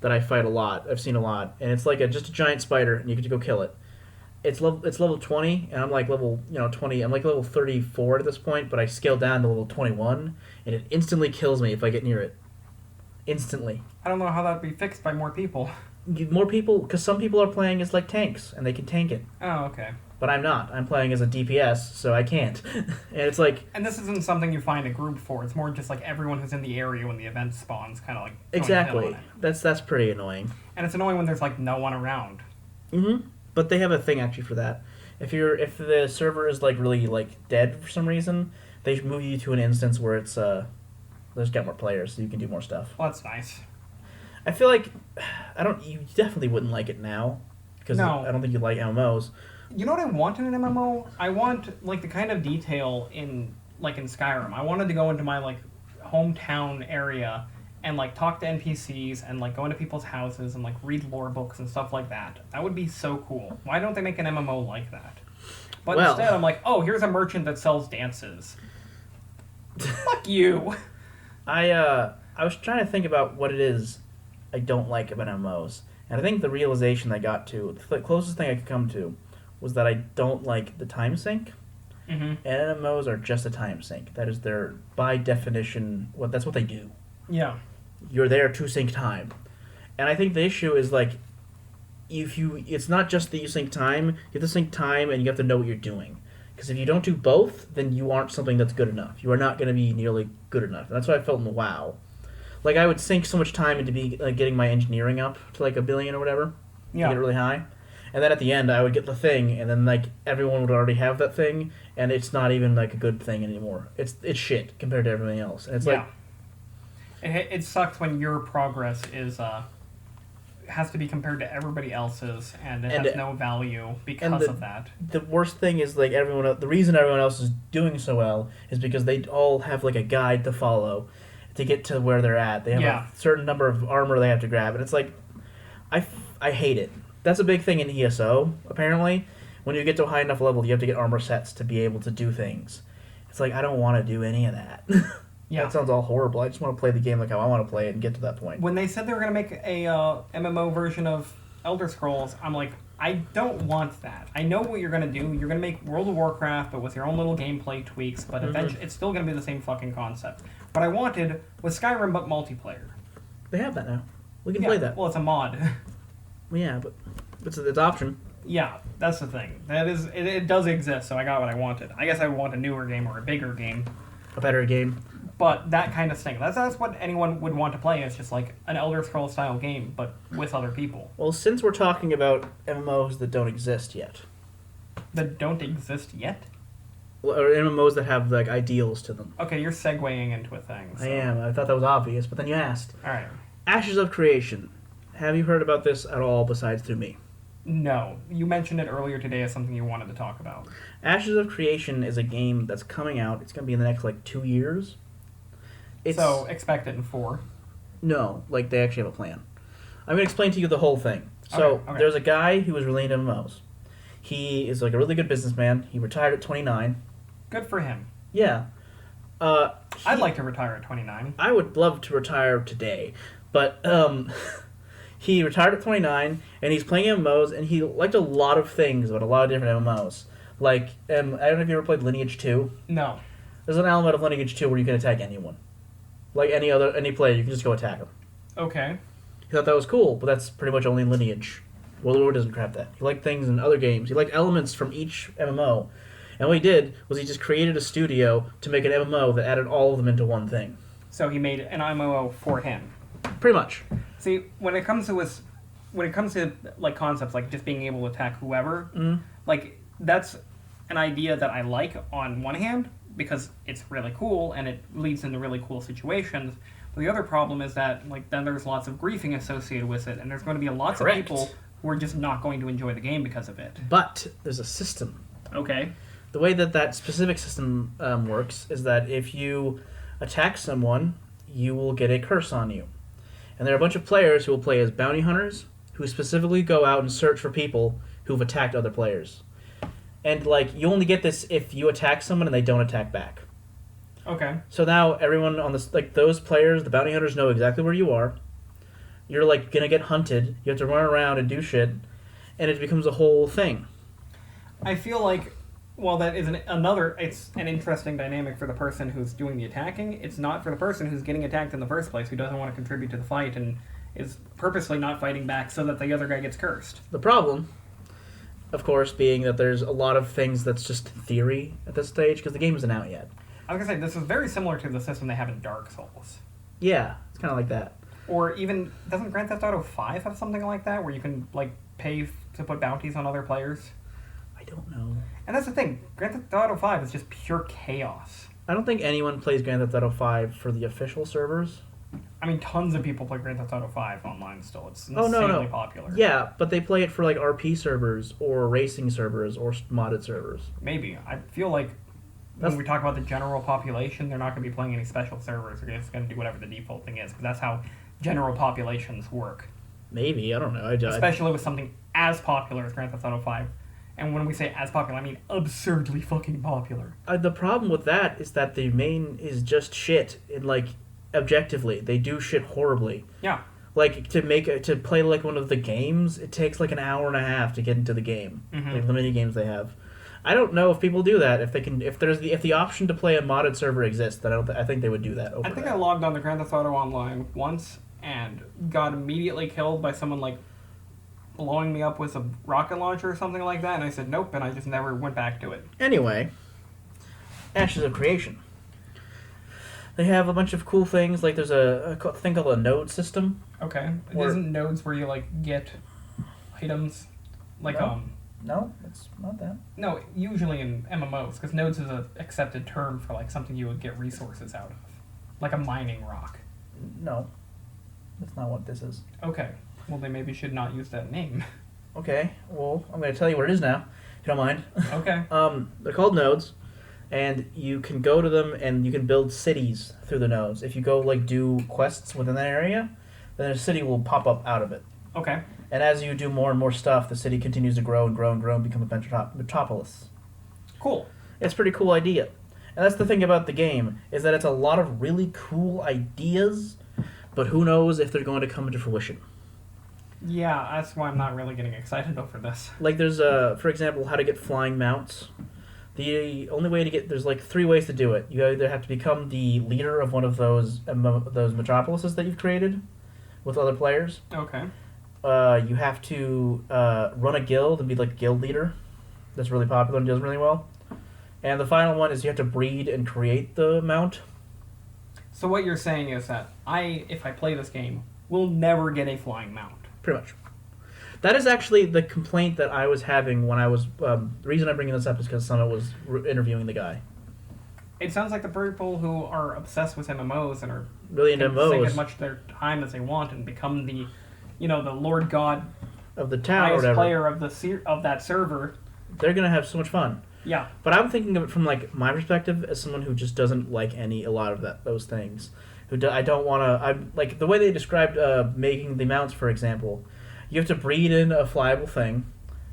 that I fight a lot. I've seen a lot, and it's just a giant spider, and you get to go kill it. It's level 20, and I'm level 20. I'm level 34 at this point, but I scale down to level 21, and it instantly kills me if I get near it. Instantly. I don't know how that'd be fixed by more people. More people, because some people are playing as tanks, and they can tank it. Oh, okay. But I'm not. I'm playing as a DPS, so I can't. And it's And this isn't something you find a group for. It's more just everyone who's in the area when the event spawns, kind of exactly. That's pretty annoying. And it's annoying when there's no one around. Mm-hmm. But they have a thing actually for that. If the server is really dead for some reason, they move you to an instance where it's there's got more players, so you can do more stuff. Well, that's nice. I feel you definitely wouldn't like it now, because I don't think you like MMOs. You know what I want in an MMO? I want the kind of detail in in Skyrim. I wanted to go into my hometown area and talk to NPCs and go into people's houses and read lore books and stuff like that. That would be so cool. Why don't they make an MMO like that? But instead I'm oh, here's a merchant that sells dances. Fuck you. I was trying to think about what it is I don't like about MMOs. And I think the realization I got to, the closest thing I could come to, was that I don't like the time sink. Mm-hmm. And MMOs are just a time sink. That is their, by definition, that's what they do. Yeah. You're there to sync time. And I think the issue is it's not just that you sync time, you have to sync time and you have to know what you're doing. Because if you don't do both, then you aren't something that's good enough. You are not going to be nearly good enough. And that's what I felt in WoW. I would sink so much time into getting my engineering up to 1 billion or whatever. Yeah. Get it really high. And then at the end, I would get the thing, and then everyone would already have that thing, and it's not even a good thing anymore. It's shit compared to everything else. And it's it sucks when your progress is has to be compared to everybody else's, and it has no value because of that. The worst thing is the reason everyone else is doing so well is because they all have a guide to follow to get to where they're at. They have a certain number of armor they have to grab, and it's I hate it. That's a big thing in ESO, apparently, when you get to a high enough level, you have to get armor sets to be able to do things. It's like, I don't want to do any of that. Yeah. That sounds all horrible. I just want to play the game like how I want to play it and get to that point. When they said they were going to make a MMO version of Elder Scrolls, I'm like, I don't want that. I know what you're going to do. You're going to make World of Warcraft, but with your own little gameplay tweaks, but eventually it's still going to be the same fucking concept. What I wanted was Skyrim, but multiplayer. They have that now. We can play that. Well, it's a mod. Yeah, but it's option. Yeah, that's the thing. It does exist, so I got what I wanted. I guess I want a newer game or a bigger game. A better game. But that kind of thing. That's what anyone would want to play. It's just like an Elder Scrolls style game, but with other people. Well, since we're talking about MMOs that don't exist yet. That don't exist yet? Or MMOs that have, like, ideals to them. Okay, you're segueing into a thing. So. I am. I thought that was obvious, but then you asked. Alright. Ashes of Creation. Have you heard about this at all besides through me? No. You mentioned it earlier today as something you wanted to talk about. Ashes of Creation is a game that's coming out. It's going to be in the next, 2 years. So, expect it in 4. No, they actually have a plan. I'm going to explain to you the whole thing. So, Okay. There's a guy who was really into MMOs. He is, a really good businessman. He retired at 29. Good for him. Yeah. I'd like to retire at 29. I would love to retire today. But, he retired at 29, and he's playing MMOs, and he liked a lot of things about a lot of different MMOs. I don't know if you ever played Lineage 2. No. There's an element of Lineage 2 where you can attack anyone. Like any player, you can just go attack them. Okay. He thought that was cool, but that's pretty much only in Lineage. World of War doesn't crap that. He liked things in other games. He liked elements from each MMO. And what he did was he just created a studio to make an MMO that added all of them into one thing. So he made an MMO for him. Pretty much. See, when it comes to concepts like just being able to attack whoever, that's an idea that I like on one hand because it's really cool and it leads into really cool situations. But the other problem is that then there's lots of griefing associated with it, and there's going to be lots of people who are just not going to enjoy the game because of it. But there's a system. Okay. The way that specific system works is that if you attack someone, you will get a curse on you. And there are a bunch of players who will play as bounty hunters who specifically go out and search for people who've attacked other players. And, you only get this if you attack someone and they don't attack back. Okay. So now everyone on this, those players, the bounty hunters know exactly where you are. You're, gonna get hunted. You have to run around and do shit. And it becomes a whole thing. I feel like, that is it's an interesting dynamic for the person who's doing the attacking. It's not for the person who's getting attacked in the first place, who doesn't want to contribute to the fight and is purposely not fighting back so that the other guy gets cursed. The problem, of course, being that there's a lot of things that's just theory at this stage, because the game isn't out yet. I was going to say, this is very similar to the system they have in Dark Souls. Yeah, it's kind of like that. Or even, doesn't Grand Theft Auto 5 have something like that, where you can, pay to put bounties on other players? I don't know. And that's the thing, Grand Theft Auto 5 is just pure chaos. I don't think anyone plays Grand Theft Auto 5 for the official servers. I mean, tons of people play Grand Theft Auto 5 online still. It's insanely popular. Yeah, but they play it for, RP servers, or racing servers, or modded servers. Maybe. I feel like when we talk about the general population, they're not going to be playing any special servers. They're just going to do whatever the default thing is, because that's how general populations work. Maybe, I don't know. Especially with something as popular as Grand Theft Auto 5. And when we say as popular, I mean absurdly fucking popular. The problem with that is that the main is just shit. And objectively, they do shit horribly. Yeah. To play one of the games, it takes an hour and a half to get into the game. Mm-hmm. The mini games they have. I don't know if people do that. If the option to play a modded server exists, then I think they would do that. I logged on to Grand Theft Auto Online once and got immediately killed by someone blowing me up with a rocket launcher or something like that, and I said nope, and I just never went back to it. Anyway, Ashes of Creation. They have a bunch of cool things, there's a thing called a node system. Okay. Isn't nodes where you, get items? No, it's not that. No, usually in MMOs, because nodes is an accepted term for, something you would get resources out of. Like a mining rock. No, that's not what this is. Okay. Well, they maybe should not use that name. Okay, well, I'm going to tell you what it is now, if you don't mind. Okay. They're called nodes, and you can go to them and you can build cities through the nodes. If you go, do quests within that area, then a city will pop up out of it. Okay. And as you do more and more stuff, the city continues to grow and grow and grow and become a metropolis. Cool. It's a pretty cool idea. And that's the thing about the game, is that it's a lot of really cool ideas, but who knows if they're going to come into fruition. Yeah, that's why I'm not really getting excited over this. Like there's, for example, how to get flying mounts. The only way to get... There's like 3 ways to do it. You either have to become the leader of one of those metropolises that you've created with other players. Okay. You have to run a guild and be like a guild leader. That's really popular and does really well. And the final one is you have to breed and create the mount. So what you're saying is that if I play this game, will never get a flying mount. Pretty much. That is actually the complaint that I was having when I was... the reason I'm bringing this up is because Summit was interviewing the guy. It sounds like the people who are obsessed with MMOs and are really into MMOs, sink as much of their time as they want and become the, the Lord God of the town, highest or whatever, player of that server. They're gonna have so much fun. Yeah. But I'm thinking of it from like my perspective as someone who just doesn't like a lot of those things. I don't want to. I'm like the way they described making the mounts, for example. You have to breed in a flyable thing.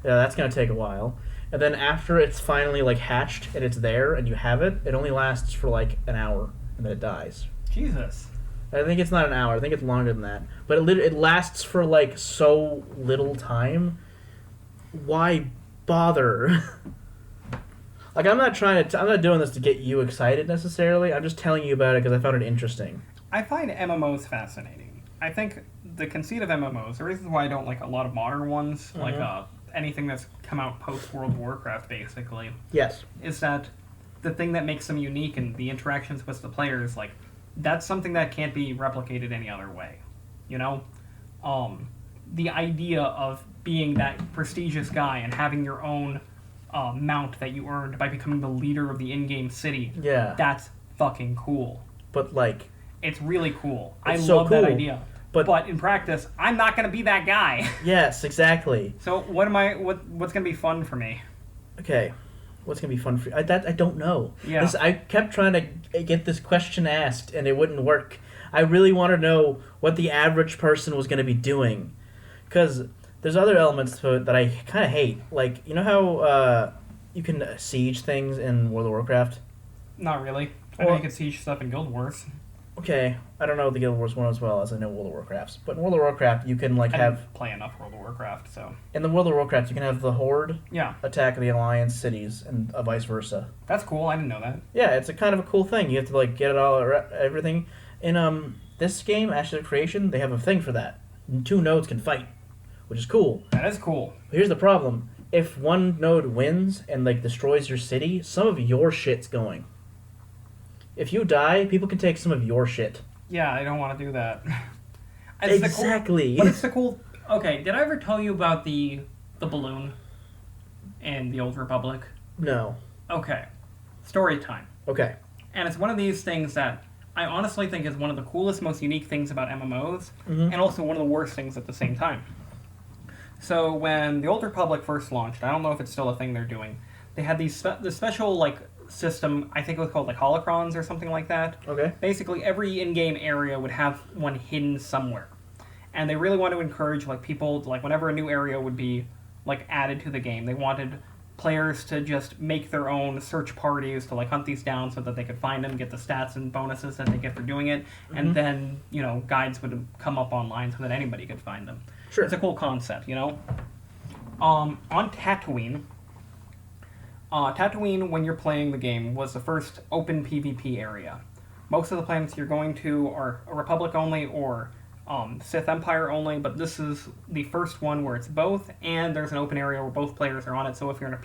That's gonna take a while. And then after it's finally like hatched and it's there and you have it, it only lasts for like an hour and then it dies. Jesus. I think it's not an hour. I think it's longer than that. But it lasts for like so little time. Why bother? Like I'm not doing this to get you excited necessarily. I'm just telling you about it because I found it interesting. I find MMOs fascinating. I think the conceit of MMOs, the reason why I don't like a lot of modern ones, like anything that's come out post World of Warcraft, basically. Yes. Is that the thing that makes them unique and the interactions with the players, like, that's something that can't be replicated any other way. The idea of being that prestigious guy and having your own mount that you earned by becoming the leader of the in-game city. Yeah. That's fucking cool. But, like... It's really cool. I so love cool, that idea. But in practice, I'm not going to be that guy. Yes, exactly. So what's going to be fun for me? Okay. What's going to be fun for you? I don't know. Yeah. I kept trying to get this question asked, and it wouldn't work. I really want to know what the average person was going to be doing. Because there's other elements to it that I kind of hate. Like, you know how you can siege things in World of Warcraft? Not really. I know you can siege stuff in Guild Wars. Okay, I don't know the Guild Wars one as well as I know World of Warcraft's. But in World of Warcraft, you can, like, I have... didn't play enough World of Warcraft, so... In the World of Warcraft, you can have the Horde attack the Alliance cities, and vice versa. That's cool, I didn't know that. Yeah, it's a kind of a cool thing. You have to, like, get it all, everything. In this game, Ashes of Creation, they have a thing for that. 2 nodes can fight, which is cool. That is cool. But here's the problem. If one node wins and, like, destroys your city, some of your shit's going. If you die, people can take some of your shit. Yeah, I don't want to do that. Exactly. But it's the cool... Okay, did I ever tell you about the balloon in the Old Republic? No. Okay. Story time. Okay. And it's one of these things that I honestly think is one of the coolest, most unique things about MMOs, Mm-hmm. and also one of the worst things at the same time. So when the Old Republic first launched, I don't know if it's still a thing they're doing, they had the special, like, system, I think it was called, like, holocrons or something like that. Okay. Basically, every in-game area would have one hidden somewhere. And they really want to encourage, like, people, like, whenever a new area would be, like, added to the game, they wanted players to just make their own search parties to, like, hunt these down so that they could find them, get the stats and bonuses that they get for doing it, and then, guides would come up online so that anybody could find them. Sure. It's a cool concept, On Tatooine, when you're playing the game, was the first open PvP area. Most of the planets you're going to are Republic only or Sith Empire only, but this is the first one where it's both, and there's an open area where both players are on it, so if you're in a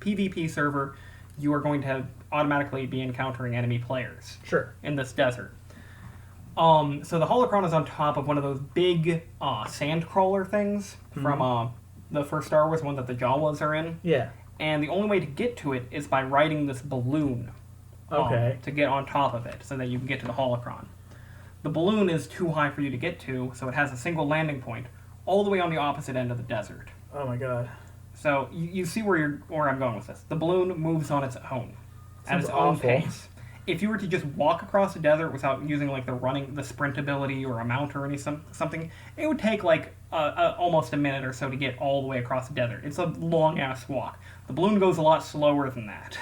PvP server, you are going to automatically be encountering enemy players. Sure. In this desert. So the holocron is on top of one of those big sand crawler things from the first Star Wars, one that the Jawas are in. Yeah. And the only way to get to it is by riding this balloon to get on top of it so that you can get to the holocron. The balloon is too high for you to get to, so it has a single landing point all the way on the opposite end of the desert. Oh my god. So you see where I'm going with this. The balloon moves on its own, at its own pace. If you were to just walk across the desert without using like the sprint ability or a mount or something, it would take like almost a minute or so to get all the way across the desert. It's a long-ass walk. The balloon goes a lot slower than that.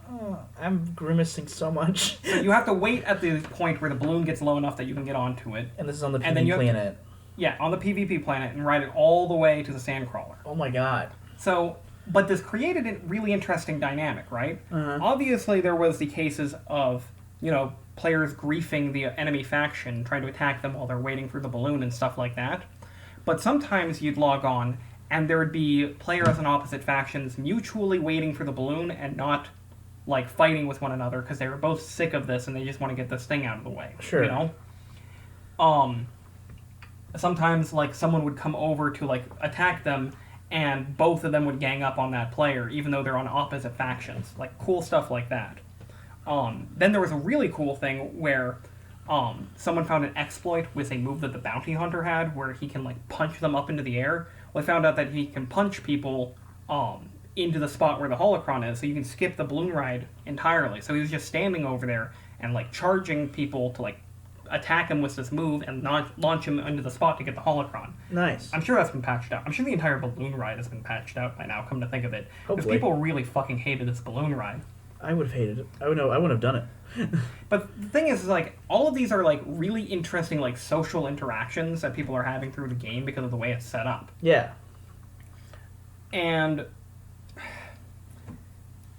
Oh, I'm grimacing so much. So you have to wait at the point where the balloon gets low enough that you can get onto it. And this is on the PvP planet. Yeah, on the PvP planet, and ride it all the way to the Sandcrawler. Oh my god. So, but this created a really interesting dynamic, right? Uh-huh. Obviously, there was the cases of, players griefing the enemy faction, trying to attack them while they're waiting for the balloon and stuff like that. But sometimes you'd log on, and there would be players in opposite factions mutually waiting for the balloon and not, fighting with one another because they were both sick of this and they just want to get this thing out of the way. Sure. Sometimes, someone would come over to, attack them, and both of them would gang up on that player, even though they're on opposite factions. Cool stuff like that. Then there was a really cool thing where someone found an exploit with a move that the bounty hunter had, where he can, punch them up into the air. Well, I found out that he can punch people into the spot where the holocron is, so you can skip the balloon ride entirely. So he was just standing over there and, charging people to, attack him with this move and launch him into the spot to get the holocron. Nice. I'm sure that's been patched out. I'm sure the entire balloon ride has been patched out by now, come to think of it. Because Hopefully. people really fucking hated this balloon ride. I would have hated it. I wouldn't have done it. But the thing is, all of these are, really interesting, social interactions that people are having through the game because of the way it's set up. Yeah. And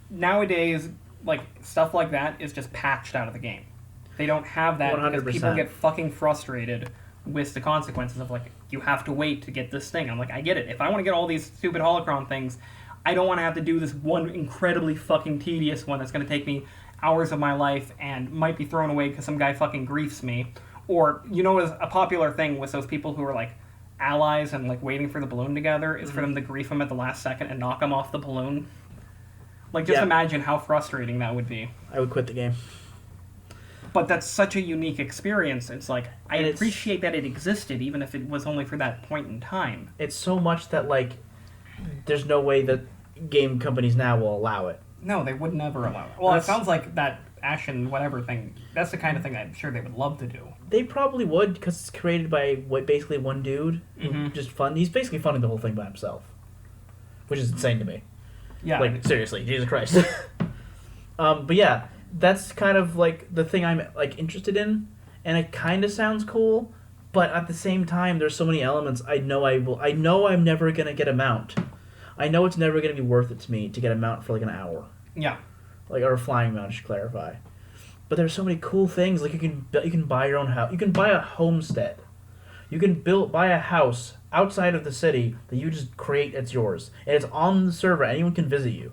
nowadays, stuff like that is just patched out of the game. They don't have that 100%. because people get fucking frustrated with the consequences of, you have to wait to get this thing. I'm I get it. If I want to get all these stupid holocron things, I don't want to have to do this one incredibly fucking tedious one that's going to take me hours of my life and might be thrown away because some guy fucking griefs me. Or, a popular thing with those people who are, allies and, waiting for the balloon together is for them to grief them at the last second and knock them off the balloon. Imagine how frustrating that would be. I would quit the game. But that's such a unique experience. It's I appreciate that it existed, even if it was only for that point in time. It's so much that, there's no way that game companies now will allow it. No, they would never allow it. Well, it sounds like that Ashen whatever thing, that's the kind of thing I'm sure they would love to do. They probably would, because it's created by basically one dude. Mm-hmm. He's basically funding the whole thing by himself. Which is insane to me. Yeah. Seriously, Jesus Christ. But yeah, that's kind of, the thing I'm, interested in. And it kind of sounds cool, but at the same time, there's so many elements I know I'm never going to get a mount. I know it's never going to be worth it to me to get a mount for, an hour. Yeah. Or a flying mount, I should clarify. But there's so many cool things. You can buy your own house. You can buy a homestead. You can buy a house outside of the city that you just create. It's yours, and it's on the server. Anyone can visit you.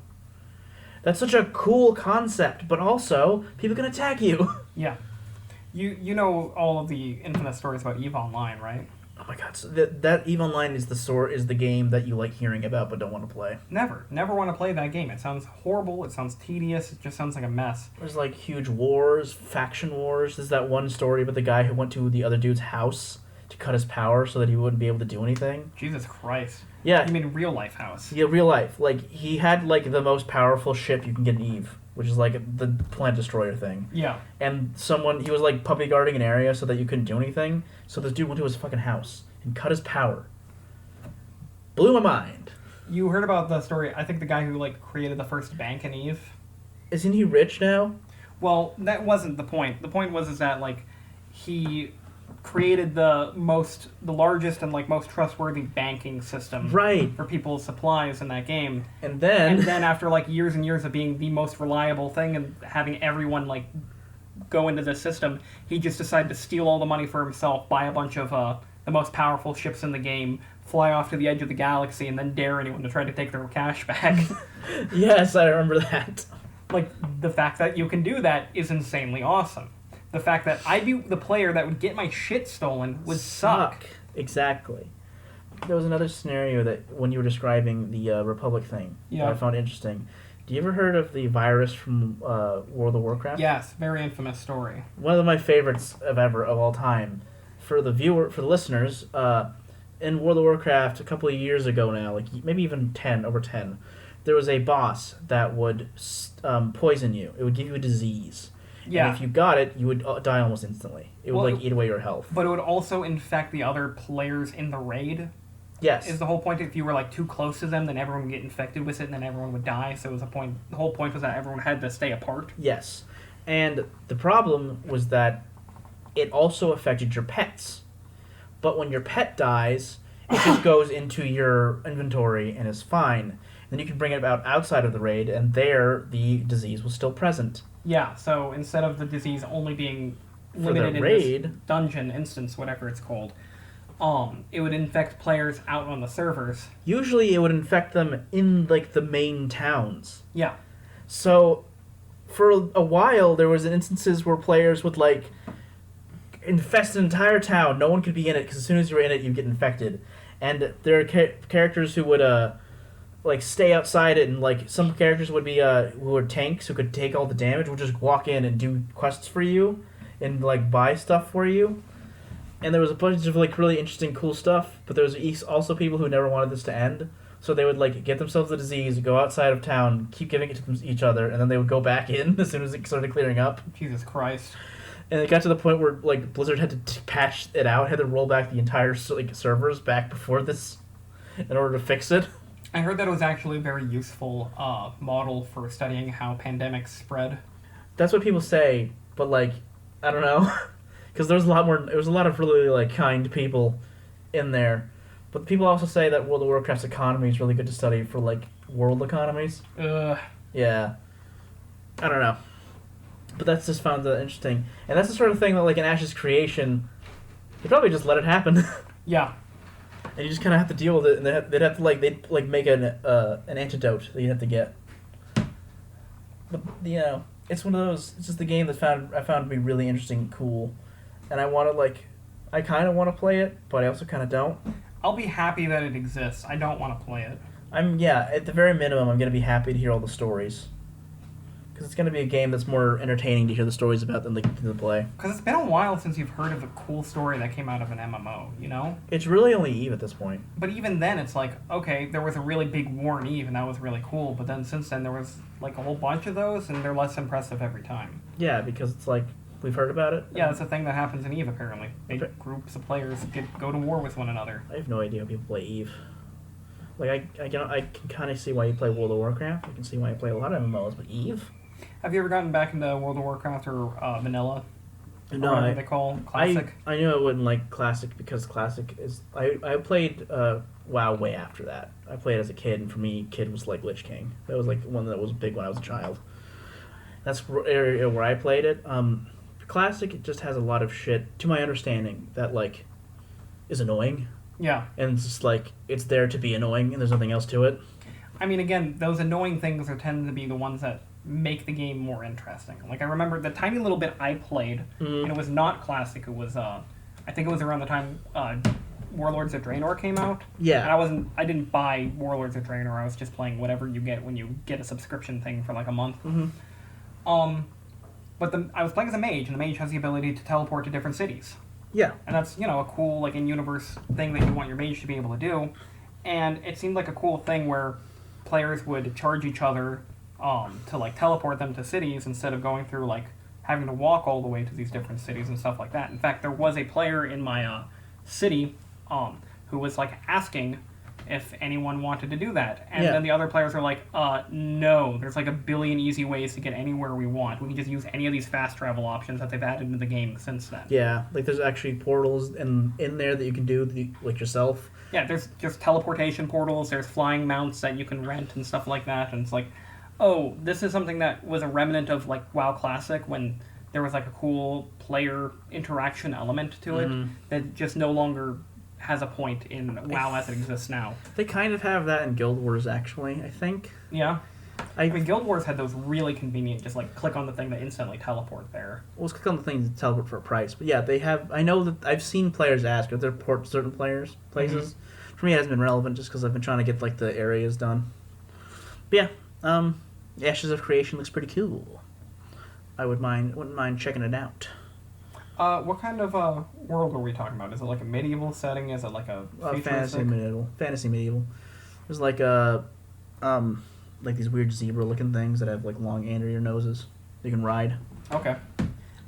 That's such a cool concept, but also people can attack you. Yeah. You know all of the infamous stories about EVE Online, right? Oh my god! So that EVE Online is the game that you like hearing about but don't want to play. Never want to play that game. It sounds horrible. It sounds tedious. It just sounds like a mess. There's huge wars, faction wars. There's that one story about the guy who went to the other dude's house to cut his power so that he wouldn't be able to do anything. Jesus Christ. Yeah. You mean real life house? Yeah, real life. He had the most powerful ship you can get in EVE, which is the planet destroyer thing. Yeah. And he was puppy guarding an area so that you couldn't do anything. So this dude went to his fucking house and cut his power. Blew my mind. You heard about the story, I think the guy who created the first bank in EVE? Isn't he rich now? Well, that wasn't the point. The point was that he created the largest and most trustworthy banking system right. for people's supplies in that game. And then after years and years of being the most reliable thing and having everyone go into the system, he just decided to steal all the money for himself, buy a bunch of the most powerful ships in the game, fly off to the edge of the galaxy, and then dare anyone to try to take their cash back. Yes, I remember that. The fact that you can do that is insanely awesome. The fact that I'd be the player that would get my shit stolen would suck. Exactly. There was another scenario that when you were describing the Republic thing that I found interesting. Do you ever heard of the virus from World of Warcraft? Yes, very infamous story. One of my favorites of all time. For the listeners, in World of Warcraft a couple of years ago now, maybe even over 10, there was a boss that would poison you. It would give you a disease. Yeah. And if you got it, you would die almost instantly. It would eat away your health. But it would also infect the other players in the raid. Yes. Is the whole point if you were too close to them, then everyone would get infected with it, and then everyone would die. So it was the whole point was that everyone had to stay apart. Yes. And the problem was that it also affected your pets. But when your pet dies, it just goes into your inventory and is fine. Then you can bring it outside of the raid, and there the disease was still present. Yeah, so instead of the disease only being For limited the raid, in this dungeon instance, whatever it's called, it would infect players out on the servers. usually it would infect them in the main towns. Yeah. So for a while there was instances where players would infest an entire town. No one could be in it because as soon as you were in it, you'd get infected. And there are characters who would stay outside it, and some characters would be who were tanks who could take all the damage, would just walk in and do quests for you and buy stuff for you. And there was a bunch of really interesting, cool stuff. But there was also people who never wanted this to end, so they would get themselves the disease, go outside of town, keep giving it to each other, and then they would go back in as soon as it started clearing up. Jesus Christ. And it got to the point where Blizzard had to patch it out, had to roll back the entire servers back before this in order to fix it. I heard that it was actually a very useful model for studying how pandemics spread. That's what people say, but I don't know, because there was a lot of really kind people in there. But people also say that World of Warcraft's economy is really good to study for world economies. Yeah, I don't know, but that's just found that interesting, and that's the sort of thing that in Ash's creation, they probably just let it happen. Yeah. And you just kind of have to deal with it, and they'd have to make an antidote that you have to get. But it's one of those. It's just a game that I found to be really interesting and cool, and I kind of want to play it, but I also kind of don't. I'll be happy that it exists. I don't want to play it. At the very minimum, I'm gonna be happy to hear all the stories, because it's gonna be a game that's more entertaining to hear the stories about than to play. Because it's been a while since you've heard of a cool story that came out of an MMO, you know? It's really only Eve at this point. But even then, it's okay, there was a really big war in Eve, and that was really cool. But then since then, there was a whole bunch of those, and they're less impressive every time. Yeah, because it's we've heard about it. Yeah, that's a thing that happens in Eve, apparently. Big groups of players go to war with one another. I have no idea how people play Eve. I can kind of see why you play World of Warcraft. I can see why you play a lot of MMOs, but Eve? Have you ever gotten back into World of Warcraft or Vanilla? No, whatever they call Classic? I knew I wouldn't like Classic because Classic is... I played WoW way after that. I played as a kid, and for me, kid was Lich King. That was one that was big when I was a child. That's the area where I played it. Classic, it just has a lot of shit, to my understanding, that is annoying. Yeah. And it's just it's there to be annoying, and there's nothing else to it. I mean, again, those annoying things tend to be the ones that make the game more interesting. I remember the tiny little bit I played, and it was not Classic. It was, I think it was around the time Warlords of Draenor came out. Yeah. And I didn't buy Warlords of Draenor. I was just playing whatever you get when you get a subscription thing for a month. Mm-hmm. But I was playing as a mage, and the mage has the ability to teleport to different cities. Yeah. And that's, a cool, in-universe thing that you want your mage to be able to do. And it seemed like a cool thing where players would charge each other to, teleport them to cities instead of going through, having to walk all the way to these different cities and stuff like that. In fact, there was a player in my city who was, asking if anyone wanted to do that. And then the other players are no, there's a billion easy ways to get anywhere we want. We can just use any of these fast travel options that they've added into the game since then. Yeah, there's actually portals in there that you can do yourself. Yeah, there's just teleportation portals, there's flying mounts that you can rent and stuff like that, and it's oh, this is something that was a remnant of WoW Classic when there was a cool player interaction element to it that just no longer has a point in WoW as it exists now. They kind of have that in Guild Wars, actually, I think. Yeah. I mean, Guild Wars had those really convenient, just click on the thing to instantly teleport there. Well, let's click on the thing to teleport for a price. But yeah, they have... I know that I've seen players ask if they port certain places. Mm-hmm. For me, it hasn't been relevant just because I've been trying to get the areas done. But yeah, Ashes of Creation looks pretty cool. I wouldn't mind checking it out. What kind of world are we talking about? Is it a medieval setting? Is it a fantasy medieval? Fantasy medieval. There's these weird zebra-looking things that have long anterior noses you can ride. Okay.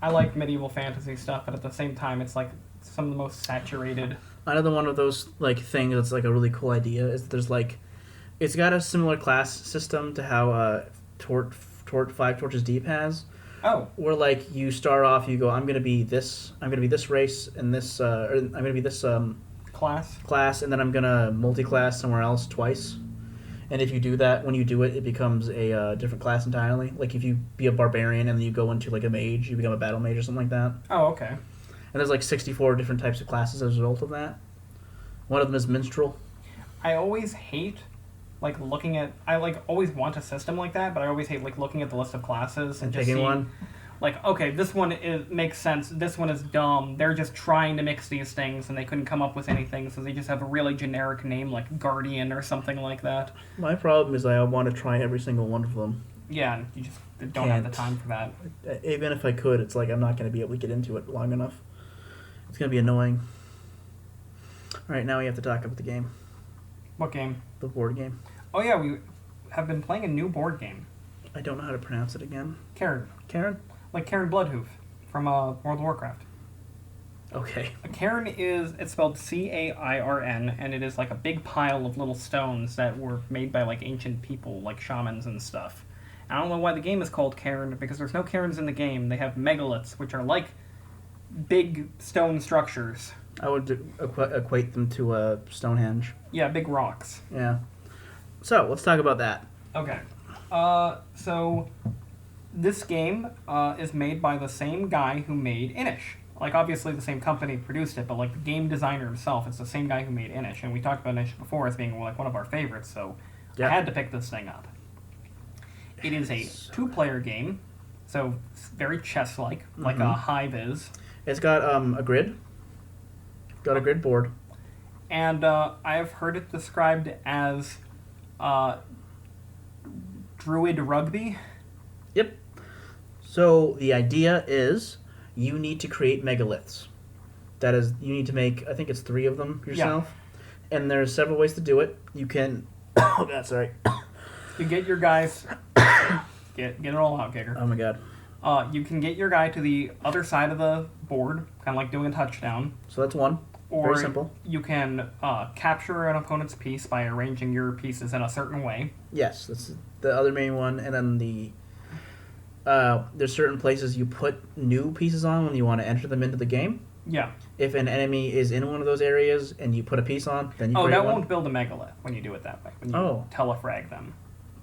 I like medieval fantasy stuff, but at the same time, it's like some of the most saturated. Another one of those like things that's like a really cool idea is that there's like, it's got a similar class system to how Five Torches Deep has. Oh. Where like you start off, you go, I'm gonna be this race and this, or I'm gonna be this class, and then I'm gonna multi-class somewhere else twice. And if you do that, when you do it, it becomes a different class entirely. Like if you be a barbarian and then you go into like a mage, you become a battle mage or something like that. Oh, okay. And there's like 64 different types of classes as a result of that. One of them is minstrel. I always hate like looking at. I like always want a system like that, but I always hate like looking at the list of classes and just picking seeing, one. Like, okay, this one makes sense. This one is dumb. They're just trying to mix these things, and they couldn't come up with anything, so they just have a really generic name like Guardian or something like that. My problem is I want to try every single one of them. Yeah, and you just don't have the time for that. Even if I could, it's like I'm not going to be able to get into it long enough. It's going to be annoying. All right, now we have to talk about the game. What game? The board game. Oh yeah, we have been playing a new board game. I don't know how to pronounce it again. Karen. Like Karen Bloodhoof from World of Warcraft. Okay. A cairn it's spelled C-A-I-R-N, and it is like a big pile of little stones that were made by like ancient people, like shamans and stuff. I don't know why the game is called cairn, because there's no cairns in the game. They have megaliths, which are like big stone structures. I would equate them to Stonehenge. Yeah, big rocks. Yeah. So, let's talk about that. Okay. So this game is made by the same guy who made Inish. Like, obviously the same company produced it, but like the game designer himself, it's the same guy who made Inish. And we talked about Inish before as being like one of our favorites, so Yep. I had to pick this thing up. It is a two-player game, so it's very chess-like, like a Hive is. It's got a grid. Got a grid board. And I've heard it described as Druid Rugby. Yep. So the idea is you need to create megaliths. That is, you need to make, I think it's 3 of them yourself. Yeah. And there's several ways to do it. You can... Oh, God, sorry. You get your guys... get it all out, Giger. Oh, my God. You can get your guy to the other side of the board, kind of like doing a touchdown. So that's one. Or very simple. You can capture an opponent's piece by arranging your pieces in a certain way. Yes, that's the other main one. And then there's certain places you put new pieces on when you want to enter them into the game. Yeah. If an enemy is in one of those areas and you put a piece on, then you create that one. won't build a megalith when you do it that way. When you telefrag them.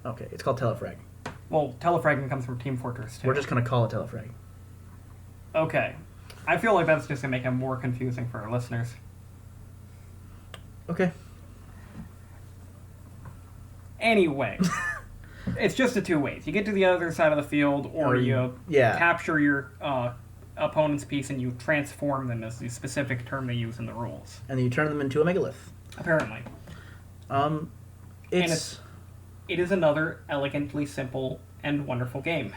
Okay, it's called telefrag. Well, telefragging comes from Team Fortress 2. We're just going to call it telefrag. Okay. I feel like that's just going to make it more confusing for our listeners. Okay. Anyway. It's just the 2 ways. You get to the other side of the field, or you capture your opponent's piece and you transform them, as the specific term they use in the rules. And you turn them into a megalith. Apparently. It is another elegantly simple and wonderful game.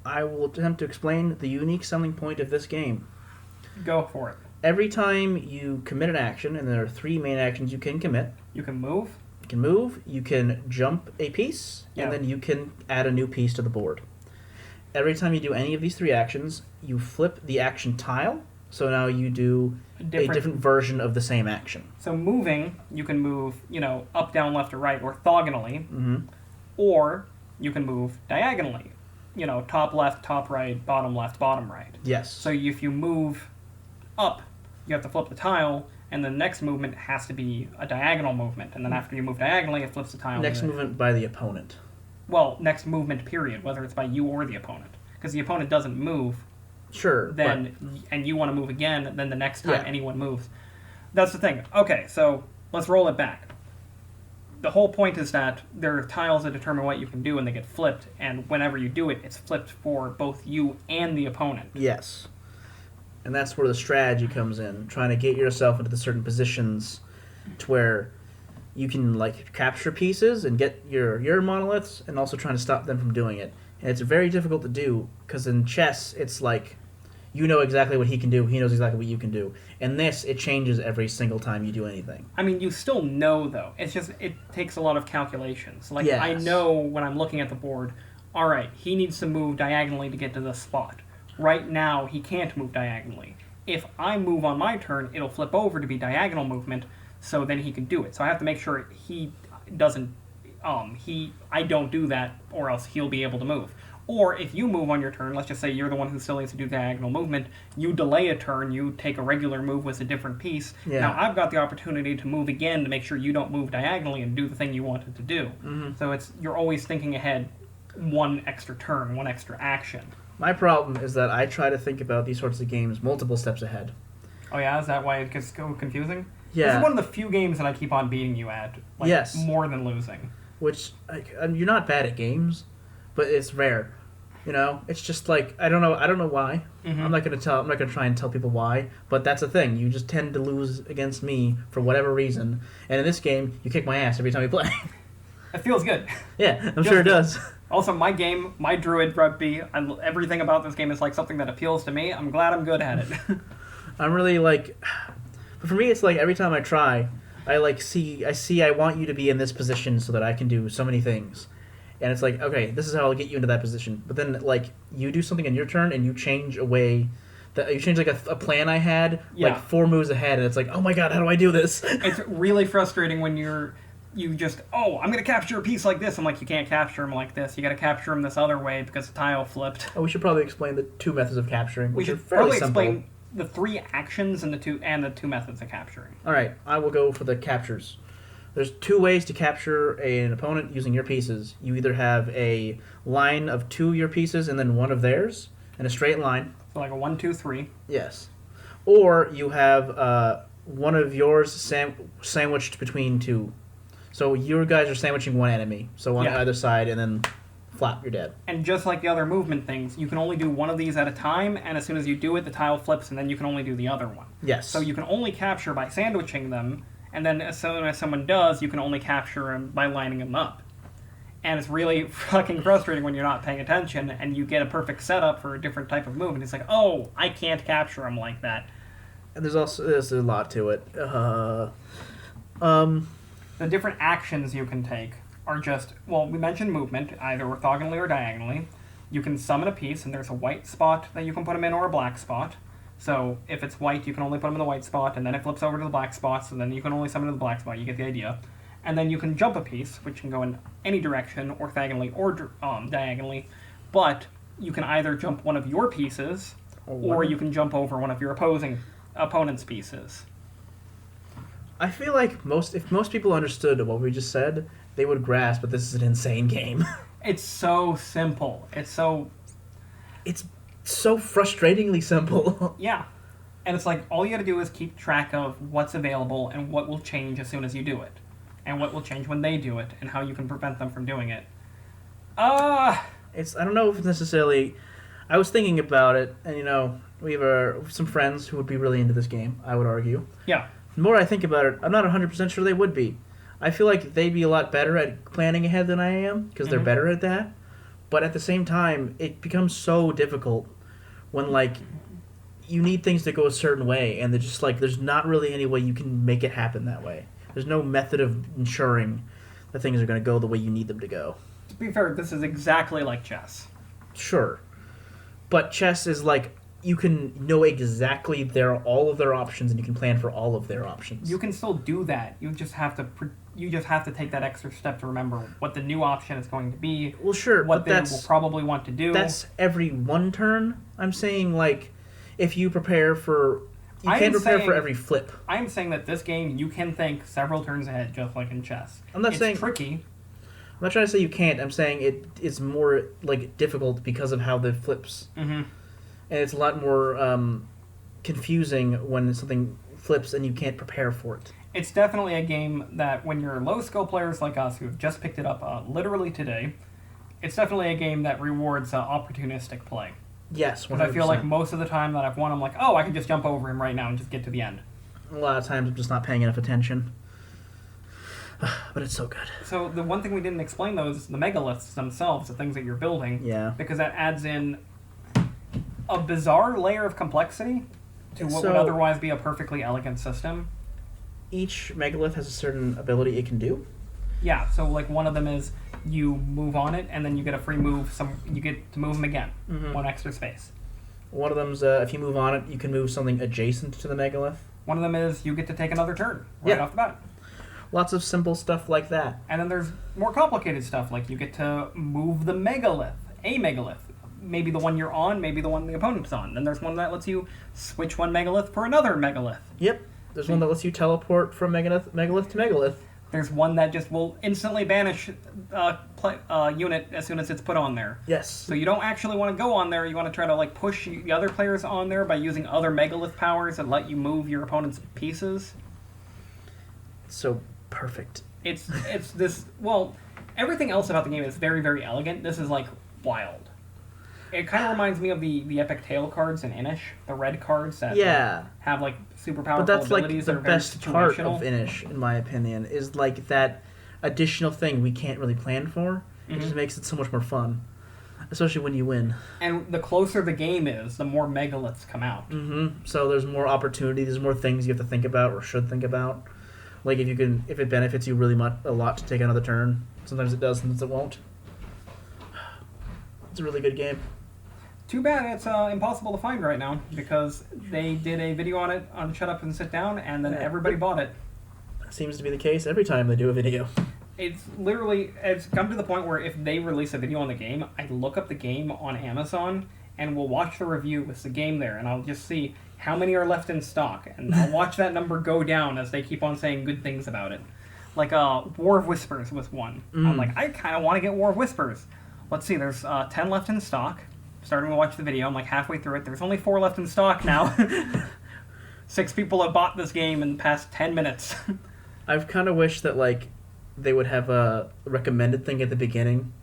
I will attempt to explain the unique selling point of this game. Go for it. Every time you commit an action, and there are 3 main actions you can commit. You can move. You can jump a piece, and then you can add a new piece to the board. Every time you do any of these 3 actions, you flip the action tile, so now you do a different version of the same action. So moving, you can move, up, down, left, or right, orthogonally, or you can move diagonally, top left, top right, bottom left, bottom right. Yes. So if you move up, you have to flip the tile, and the next movement has to be a diagonal movement, and then after you move diagonally, it flips the tile. Next movement by the opponent. Well, next movement, period, whether it's by you or the opponent. Because the opponent doesn't move. Sure. And you want to move again, then the next time anyone moves. That's the thing. Okay, so let's roll it back. The whole point is that there are tiles that determine what you can do, and they get flipped, and whenever you do it, it's flipped for both you and the opponent. Yes. And that's where the strategy comes in, trying to get yourself into the certain positions to where you can capture pieces and get your monoliths, and also trying to stop them from doing it. And it's very difficult to do, because in chess, it's like, you know exactly what he can do, he knows exactly what you can do. In this, it changes every single time you do anything. I mean, you still know, though. It's just, it takes a lot of calculations. Like, yes. I know when I'm looking at the board, all right, he needs to move diagonally to get to this spot. Right now, he can't move diagonally. If I move on my turn, it'll flip over to be diagonal movement, so then he can do it. So I have to make sure he doesn't, I don't do that, or else he'll be able to move. Or if you move on your turn, let's just say you're the one who still needs to do diagonal movement, you delay a turn, you take a regular move with a different piece. Yeah. Now I've got the opportunity to move again to make sure you don't move diagonally and do the thing you wanted to do. Mm-hmm. So you're always thinking ahead one extra turn, one extra action. My problem is that I try to think about these sorts of games multiple steps ahead. Oh yeah, is that why it gets so confusing? Yeah. This is one of the few games that I keep on beating you at. Like, yes. More than losing. Which, you're not bad at games, but it's rare. You know, it's just like I don't know why. Mm-hmm. I'm not gonna try and tell people why, but that's a thing. You just tend to lose against me for whatever reason, and in this game, you kick my ass every time we play. It feels good. Yeah, I'm sure it does. Also, my game, my druid rugby, everything about this game is like something that appeals to me. I'm glad I'm good at it. I'm really like, but for me, it's like every time I try, I want you to be in this position so that I can do so many things. And it's like, okay, this is how I'll get you into that position. But then, like, you do something in your turn, and you change a way that you change like a plan I had, like 4 moves ahead, and it's like, oh my god, how do I do this? It's really frustrating when I'm gonna capture a piece like this. I'm like, you can't capture him like this. You gotta capture him this other way because the tile flipped. Oh, we should probably explain the 2 methods of capturing. We should probably explain the 3 actions and the two methods of capturing. All right, I will go for the captures. There's 2 ways to capture an opponent using your pieces. You either have a line of 2 of your pieces and then 1 of theirs in a straight line. So like a 1, 2, 3. Yes. Or you have one of yours sandwiched between 2. So your guys are sandwiching one enemy, so on either side, and then flap, you're dead. And just like the other movement things, you can only do one of these at a time, and as soon as you do it, the tile flips, and then you can only do the other one. Yes. So you can only capture by sandwiching them, and then as soon as someone does, you can only capture them by lining them up. And it's really fucking frustrating when you're not paying attention, and you get a perfect setup for a different type of move, and it's like, oh, I can't capture them like that. And there's a lot to it. The different actions you can take are just, well, we mentioned movement, either orthogonally or diagonally. You can summon a piece, and there's a white spot that you can put them in, or a black spot. So if it's white, you can only put them in the white spot, and then it flips over to the black spot, so then you can only summon in the black spot. You get the idea. And then you can jump a piece, which can go in any direction, orthogonally or diagonally. But you can either jump one of your pieces, or you can jump over one of your opponent's pieces. I feel like if most people understood what we just said, they would grasp that this is an insane game. It's so simple. It's so frustratingly simple. Yeah. And it's like, all you gotta do is keep track of what's available and what will change as soon as you do it. And what will change when they do it, and how you can prevent them from doing it. I don't know if it's necessarily... I was thinking about it, and we have some friends who would be really into this game, I would argue. Yeah. The more I think about it, I'm not 100% sure they would be. I feel like they'd be a lot better at planning ahead than I am, because they're better at that. But at the same time, it becomes so difficult when, like, you need things to go a certain way, and they're just like, there's not really any way you can make it happen that way. There's no method of ensuring that things are going to go the way you need them to go. To be fair, this is exactly like chess. Sure. But chess is like, you can know exactly all of their options, and you can plan for all of their options. You can still do that. You just have to take that extra step to remember what the new option is going to be. Well, sure, what they will probably want to do. That's every one turn. I'm saying, like, if you prepare for... You can't prepare for every flip. I'm saying that this game, you can think several turns ahead, just like in chess. It's tricky. I'm not trying to say you can't. I'm saying it is more, like, difficult because of how the flips. Mm-hmm. And it's a lot more confusing when something flips and you can't prepare for it. It's definitely a game that when you're low-skill players like us who have just picked it up literally today, it's definitely a game that rewards opportunistic play. Yes, 100%. Because I feel like most of the time that I've won, I'm like, oh, I can just jump over him right now and just get to the end. A lot of times I'm just not paying enough attention. But it's so good. So the one thing we didn't explain, though, is the megaliths themselves, the things that you're building. Yeah. Because that adds in a bizarre layer of complexity to what would otherwise be a perfectly elegant system. Each megalith has a certain ability it can do? Yeah, so like one of them is you move on it, and then you get a free move. You get to move them again, one extra space. One of them's if you move on it, you can move something adjacent to the megalith. One of them is you get to take another turn right off the bat. Lots of simple stuff like that. And then there's more complicated stuff, like you get to move the megalith, a megalith. Maybe the one you're on, maybe the one the opponent's on. Then there's one that lets you switch one megalith for another megalith. Yep. There's one that lets you teleport from megalith to megalith. There's one that just will instantly banish unit as soon as it's put on there. Yes. So you don't actually want to go on there. You want to try to like push the other players on there by using other megalith powers that let you move your opponent's pieces. So perfect. It's this. Well, everything else about the game is very, very elegant. This is like wild. It kind of reminds me of the Epic Tale cards in Inish, the red cards that have like super powerful abilities. But that's like the best part of Inish, in my opinion, is like that additional thing we can't really plan for. It just makes it so much more fun, especially when you win. And the closer the game is, the more megaliths come out. So there's more opportunity. There's more things you have to think about or should think about. Like if it benefits you really a lot to take another turn. Sometimes it does, sometimes it won't. It's a really good game. Too bad it's impossible to find right now, because they did a video on it on Shut Up and Sit Down, and then everybody bought it. Seems to be the case every time they do a video. It's come to the point where if they release a video on the game, I look up the game on Amazon, and we'll watch the review with the game there, and I'll just see how many are left in stock, and I'll watch that number go down as they keep on saying good things about it. Like War of Whispers was one. I'm like, I kind of want to get War of Whispers. Let's see, there's 10 left in stock. Starting to watch the video, I'm like halfway through it. There's only 4 left in stock now. 6 people have bought this game in the past 10 minutes. I've kind of wished that like they would have a recommended thing at the beginning,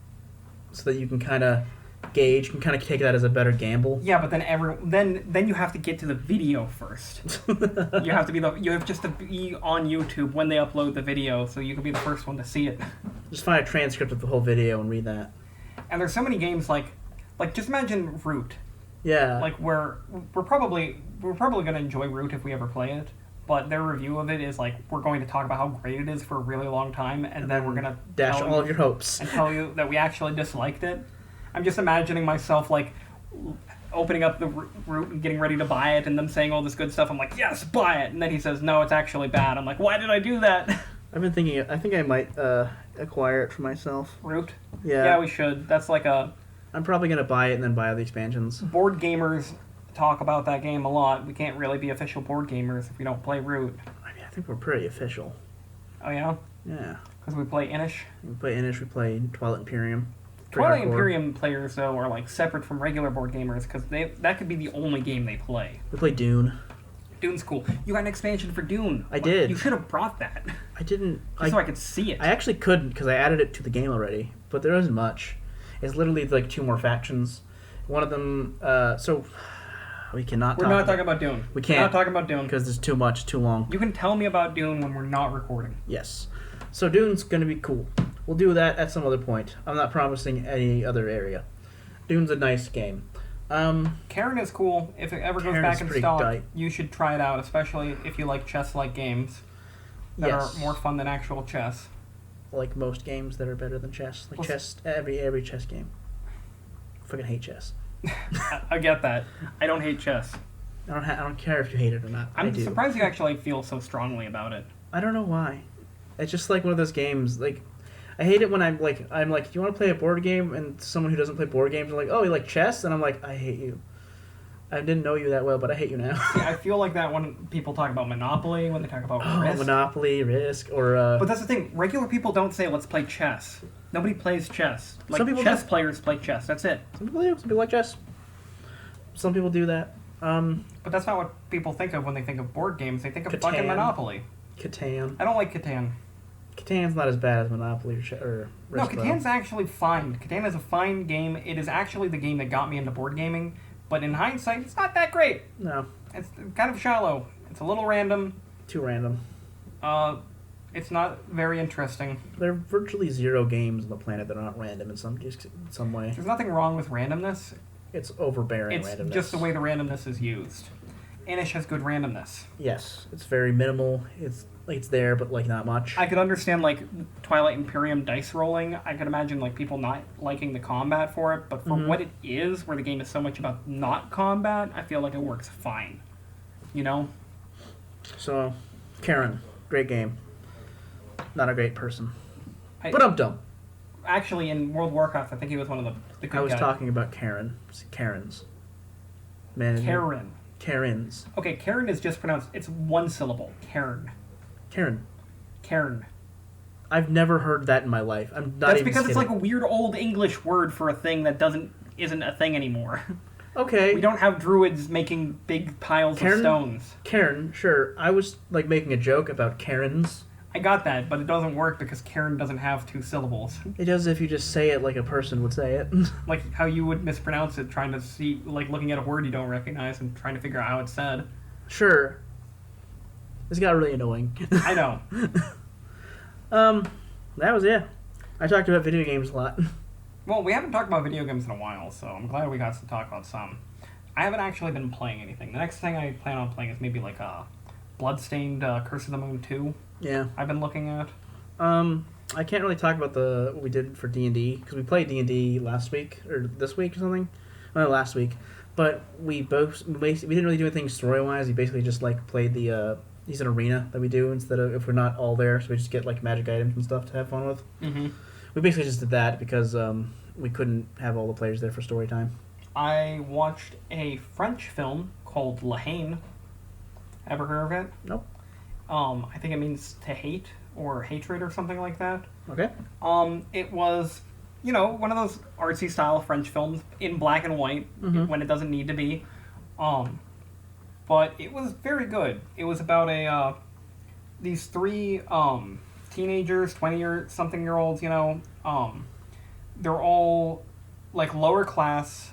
so that you can kind of gauge, can kind of take that as a better gamble. Yeah, but then you have to get to the video first. you have just to be on YouTube when they upload the video, so you can be the first one to see it. Just find a transcript of the whole video and read that. And there's so many games like just imagine Root. Yeah. Like we're probably going to enjoy Root if we ever play it, but their review of it is like we're going to talk about how great it is for a really long time, and then we're going to dash all of your hopes and tell you that we actually disliked it. I'm just imagining myself like opening up the Root and getting ready to buy it, and them saying all this good stuff. I'm like, yes, buy it, and then he says, no, it's actually bad. I'm like, why did I do that? I've been thinking. I think I might acquire it for myself. Root. Yeah. Yeah, we should. That's like a. I'm probably going to buy it and then buy the expansions. Board gamers talk about that game a lot. We can't really be official board gamers if we don't play Root. I mean, I think we're pretty official. Oh, yeah? Yeah. Because we play Inish? We play Inish, we play Twilight Imperium. Twilight Imperium players, though, are like separate from regular board gamers, because that could be the only game they play. We play Dune. Dune's cool. You got an expansion for Dune. I did. You should have brought that. I didn't. Just so I could see it. I actually couldn't, because I added it to the game already, but there isn't much. It's literally like 2 more factions. One of them, so we cannot. We're not talking about Dune. We can't. We're not talking about Dune because there's too much, too long. You can tell me about Dune when we're not recording. Yes. So Dune's gonna be cool. We'll do that at some other point. I'm not promising any other area. Dune's a nice game. Karen is cool. If it ever goes back in stock, you should try it out, especially if you like chess-like games that are more fun than actual chess. Like most games that are better than chess. Like chess, every chess game. I fucking hate chess. I get that. I don't hate chess. I don't care if you hate it or not. I'm surprised you actually feel so strongly about it. I don't know why. It's just like one of those games. Like, I hate it when I'm like, do you want to play a board game? And someone who doesn't play board games are like, oh, you like chess? And I'm like, I hate you. I didn't know you that well, but I hate you now. Yeah, I feel like that when people talk about Monopoly, when they talk about Risk. Monopoly, Risk, or... But that's the thing. Regular people don't say, let's play chess. Nobody plays chess. Like, some people chess players play chess. That's it. Some people do. Some people like chess. Some people do that. But that's not what people think of when they think of board games. They think of fucking Monopoly. Catan. I don't like Catan. Catan's not as bad as Monopoly or Risk. No, Catan's actually fine. Catan is a fine game. It is actually the game that got me into board gaming. But in hindsight, it's not that great. No. It's kind of shallow. It's a little random. Too random. It's not very interesting. There are virtually 0 games on the planet that are not random in some way. There's nothing wrong with randomness. It's overbearing randomness. It's randomness. just the way the randomness is used. Inish has good randomness. Yes. It's very minimal. It's Like, it's there, but, like, not much. I could understand, like, Twilight Imperium dice rolling. I could imagine, like, people not liking the combat for it, but for what it is, where the game is so much about not combat, I feel like it works fine. You know? So, Karen, great game. Not a great person. But I'm dumb. Actually, in World of Warcraft, I think he was one of the good guys. I was talking about Karen. Karens. Man, Karen. Karens. Okay, Karen is just pronounced, it's one syllable. Karen. Karen. I've never heard that in my life. I'm not That's even because kidding. it's like a weird old English word for a thing that isn't a thing anymore. Okay. We don't have druids making big piles of stones. Karen, sure. I was, like, making a joke about Karens. I got that, but it doesn't work because Karen doesn't have 2 syllables. It does if you just say it like a person would say it. Like how you would mispronounce it, trying to see, like, looking at a word you don't recognize and trying to figure out how it's said. Sure. This got really annoying. I know. That was it. I talked about video games a lot. Well, we haven't talked about video games in a while, so I'm glad we got to talk about some. I haven't actually been playing anything. The next thing I plan on playing is maybe like a Bloodstained Curse of the Moon 2. Yeah. I've been looking at. I can't really talk about what we did for D&D, because we played D&D last week, or this week or something. No, last week. But we didn't really do anything story-wise. We basically just, like, played he's an arena that we do instead of if we're not all there, so we just get, like, magic items and stuff to have fun with. Mm-hmm. We basically just did that because we couldn't have all the players there for story time. I watched a French film called La Haine. Ever heard of it? Nope. I think it means to hate or hatred or something like that. Okay. It was, one of those artsy style French films in black and white when it doesn't need to be. But it was very good. It was about these 3 teenagers, 20-something-year-olds, they're all, like, lower class,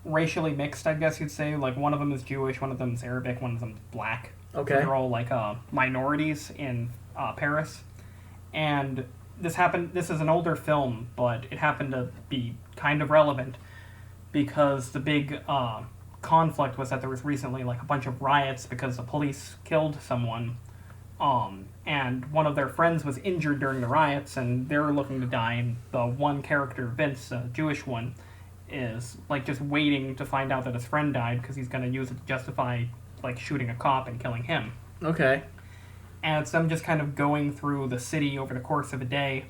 racially mixed, I guess you'd say. Like, one of them is Jewish, one of them is Arabic, one of them is black. Okay. They're all, like, minorities in Paris. And this is an older film, but it happened to be kind of relevant because the big conflict was that there was recently, like, a bunch of riots because the police killed someone. And one of their friends was injured during the riots, and they're looking to die, and the one character, Vince, a Jewish one, is, like, just waiting to find out that his friend died because he's going to use it to justify, like, shooting a cop and killing him. Okay. And it's them just kind of going through the city over the course of a day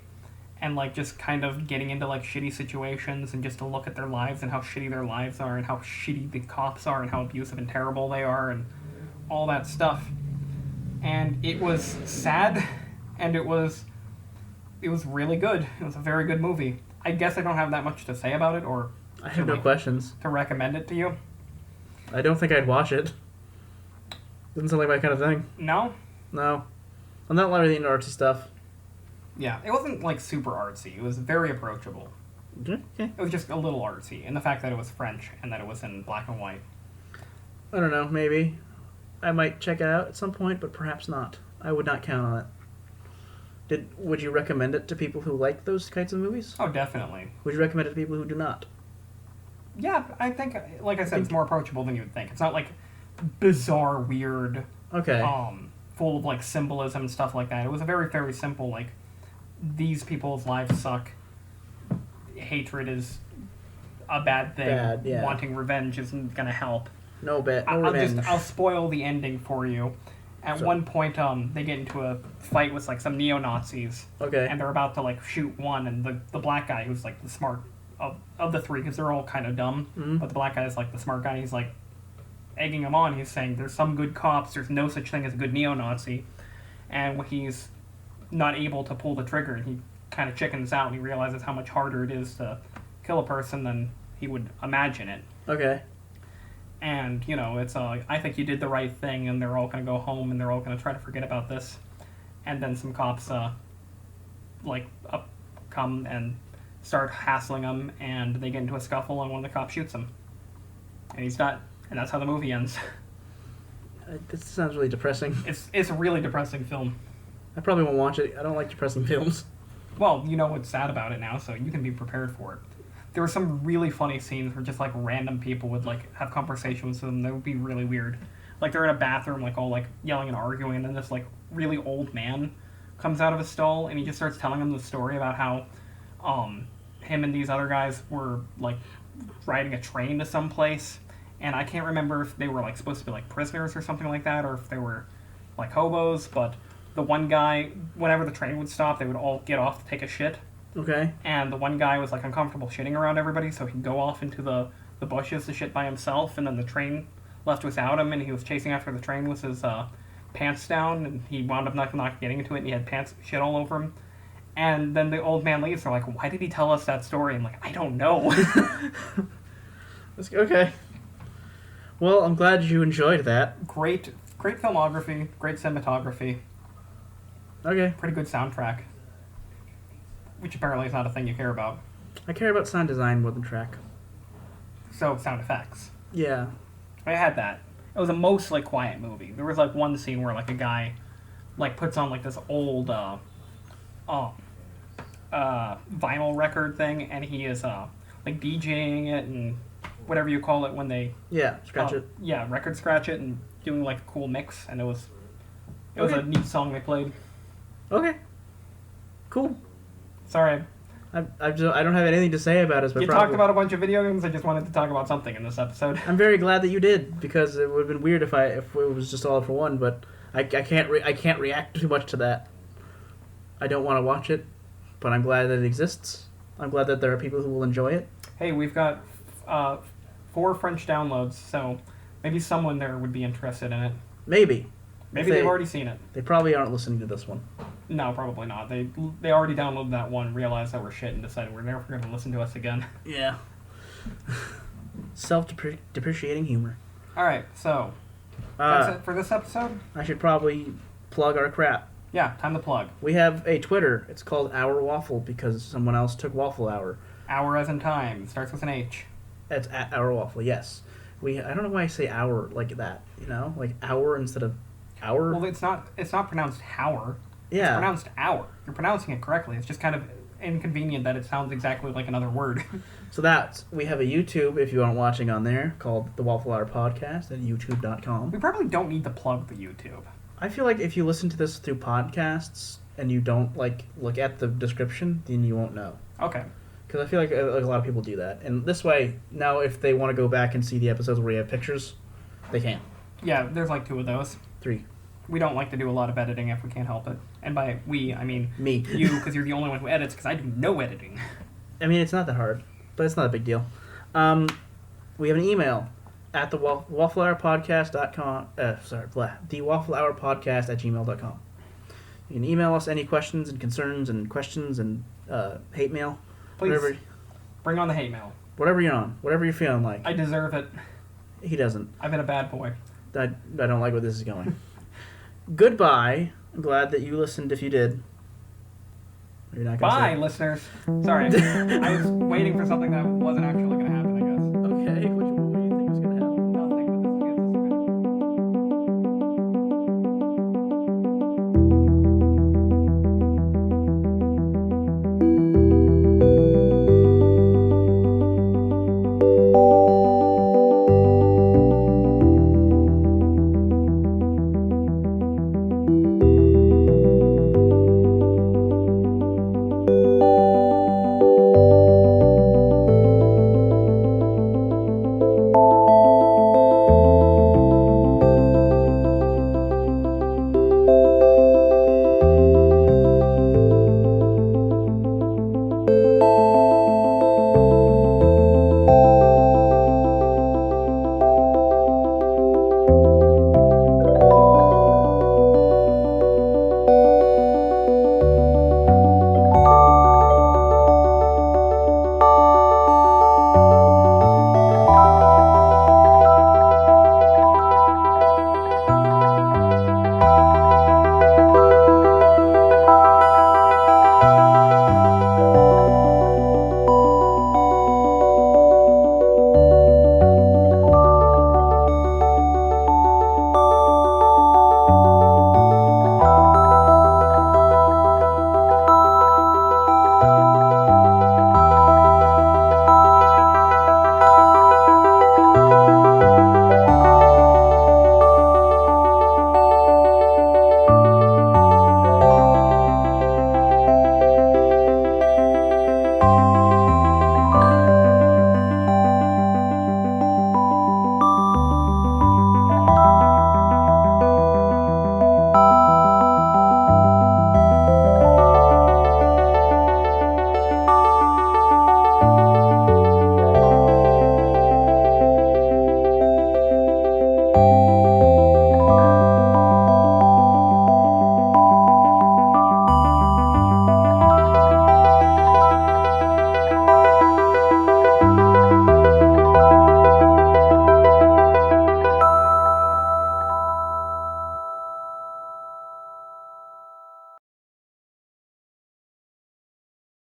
and, like, just kind of getting into, like, shitty situations and just to look at their lives and how shitty their lives are and how shitty the cops are and how abusive and terrible they are and all that stuff. And it was sad, and it was really good. It was a very good movie. I guess I don't have that much to say about it, or I have no questions. To recommend it to you. I don't think I'd watch it. Doesn't sound like my kind of thing. No? No. I'm not really into artsy stuff. Yeah, it wasn't, like, super artsy. It was very approachable. Okay. It was just a little artsy, and the fact that it was French and that it was in black and white. I don't know, maybe. I might check it out at some point, but perhaps not. I would not count on it. Would you recommend it to people who like those kinds of movies? Oh, definitely. Would you recommend it to people who do not? Yeah, I think, like I said, it's more approachable than you would think. It's not, like, bizarre, weird, okay, full of, like, symbolism and stuff like that. It was a very, very simple, like, these people's lives suck. Hatred is a bad thing. Bad, yeah. Wanting revenge isn't gonna help. No revenge. I'll spoil the ending for you. At one point, they get into a fight with, like, some neo-Nazis. Okay. And they're about to, like, shoot one, and the black guy, who's, like, the smart of the 3, because they're all kind of dumb, but the black guy is, like, the smart guy. He's, like, egging him on. He's saying, there's some good cops, there's no such thing as a good neo-Nazi. And he's not able to pull the trigger, and he kind of chickens out, and he realizes how much harder it is to kill a person than he would imagine it. Okay. And, it's I think you did the right thing, and they're all going to go home, and they're all going to try to forget about this. And then some cops, come and start hassling him, and they get into a scuffle, and one of the cops shoots him. And he's not, and that's how the movie ends. This sounds really depressing. It's a really depressing film. I probably won't watch it. I don't like depressing films. Well, you know what's sad about it now, so you can be prepared for it. There were some really funny scenes where just, like, random people would, like, have conversations with them. That would be really weird. like they're in a bathroom, like all like yelling and arguing, and then this like really old man comes out of a stall, and he just starts telling them the story about how him and these other guys were like riding a train to some place, and I can't remember if they were like supposed to be like prisoners or something like that, or if they were like hobos. But the one guy, whenever the train would stop, they would all get off to take a shit. Okay. And the one guy was like uncomfortable shitting around everybody, so he'd go off into the bushes to shit by himself, and then the train left without him, and he was chasing after the train with his pants down, and he wound up not getting into it, and he had pants shit all over him. And then the old man leaves. They're like, "Why did he tell us that story?" I'm like, "I don't know." Okay. Well, I'm glad you enjoyed that. Great filmography, great cinematography. Okay. Pretty good soundtrack, which apparently is not a thing you care about. I care about sound design more than track. So sound effects. Yeah. I had that. It was a mostly quiet movie. There was like one scene where like a guy like puts on like this old vinyl record thing, and he is like DJing it and whatever you call it when they scratch it. Yeah, record scratch it and doing like a cool mix, and it was a neat song they played. Okay. Cool. Sorry, I don't have anything to say about it. But you talked about a bunch of video games. I just wanted to talk about something in this episode. I'm very glad that you did, because it would have been weird if it was just all for one. But I can't react too much to that. I don't want to watch it, but I'm glad that it exists. I'm glad that there are people who will enjoy it. Hey, we've got 4 French downloads, so maybe someone there would be interested in it. Maybe They've already seen it. They probably aren't listening to this one. No, probably not. They already downloaded that one, realized that we're shit, and decided we're never going to listen to us again. Yeah. Self-depreciating humor. All right, so that's it for this episode. I should probably plug our crap. Yeah, time to plug. We have a Twitter. It's called Our Waffle because someone else took Waffle Hour. Hour as in time. It starts with an H. It's at Our Waffle. Yes. I don't know why I say hour like that. You know, like hour instead of hour. Well, it's not pronounced hour. Yeah. It's pronounced hour. You're pronouncing it correctly. It's just kind of inconvenient that it sounds exactly like another word. So we have a YouTube, if you aren't watching on there, called the Waffle Hour Podcast at youtube.com. We probably don't need to plug the YouTube. I feel like if you listen to this through podcasts and you don't look at the description, then you won't know. Okay. Because I feel like a lot of people do that. And this way, now if they want to go back and see the episodes where we have pictures, they can. Yeah, there's like 2 of those. 3. We don't like to do a lot of editing if we can't help it. And by we, I mean me. You, because you're the only one who edits, because I do no editing. I mean, it's not that hard, but it's not a big deal. We have an email at the wafflehourpodcast.com. The Waffle Hour Podcast at gmail.com. You can email us any questions and concerns and questions and hate mail. Please, bring on the hate mail. Whatever you're on, whatever you're feeling like. I deserve it. He doesn't. I've been a bad boy. I don't like where this is going. Goodbye. I'm glad that you listened if you did. You're not gonna Bye, listeners. Sorry. I was waiting for something that wasn't actually going to happen, I guess. Okay, what do you think was going to happen? Nothing, but this is good.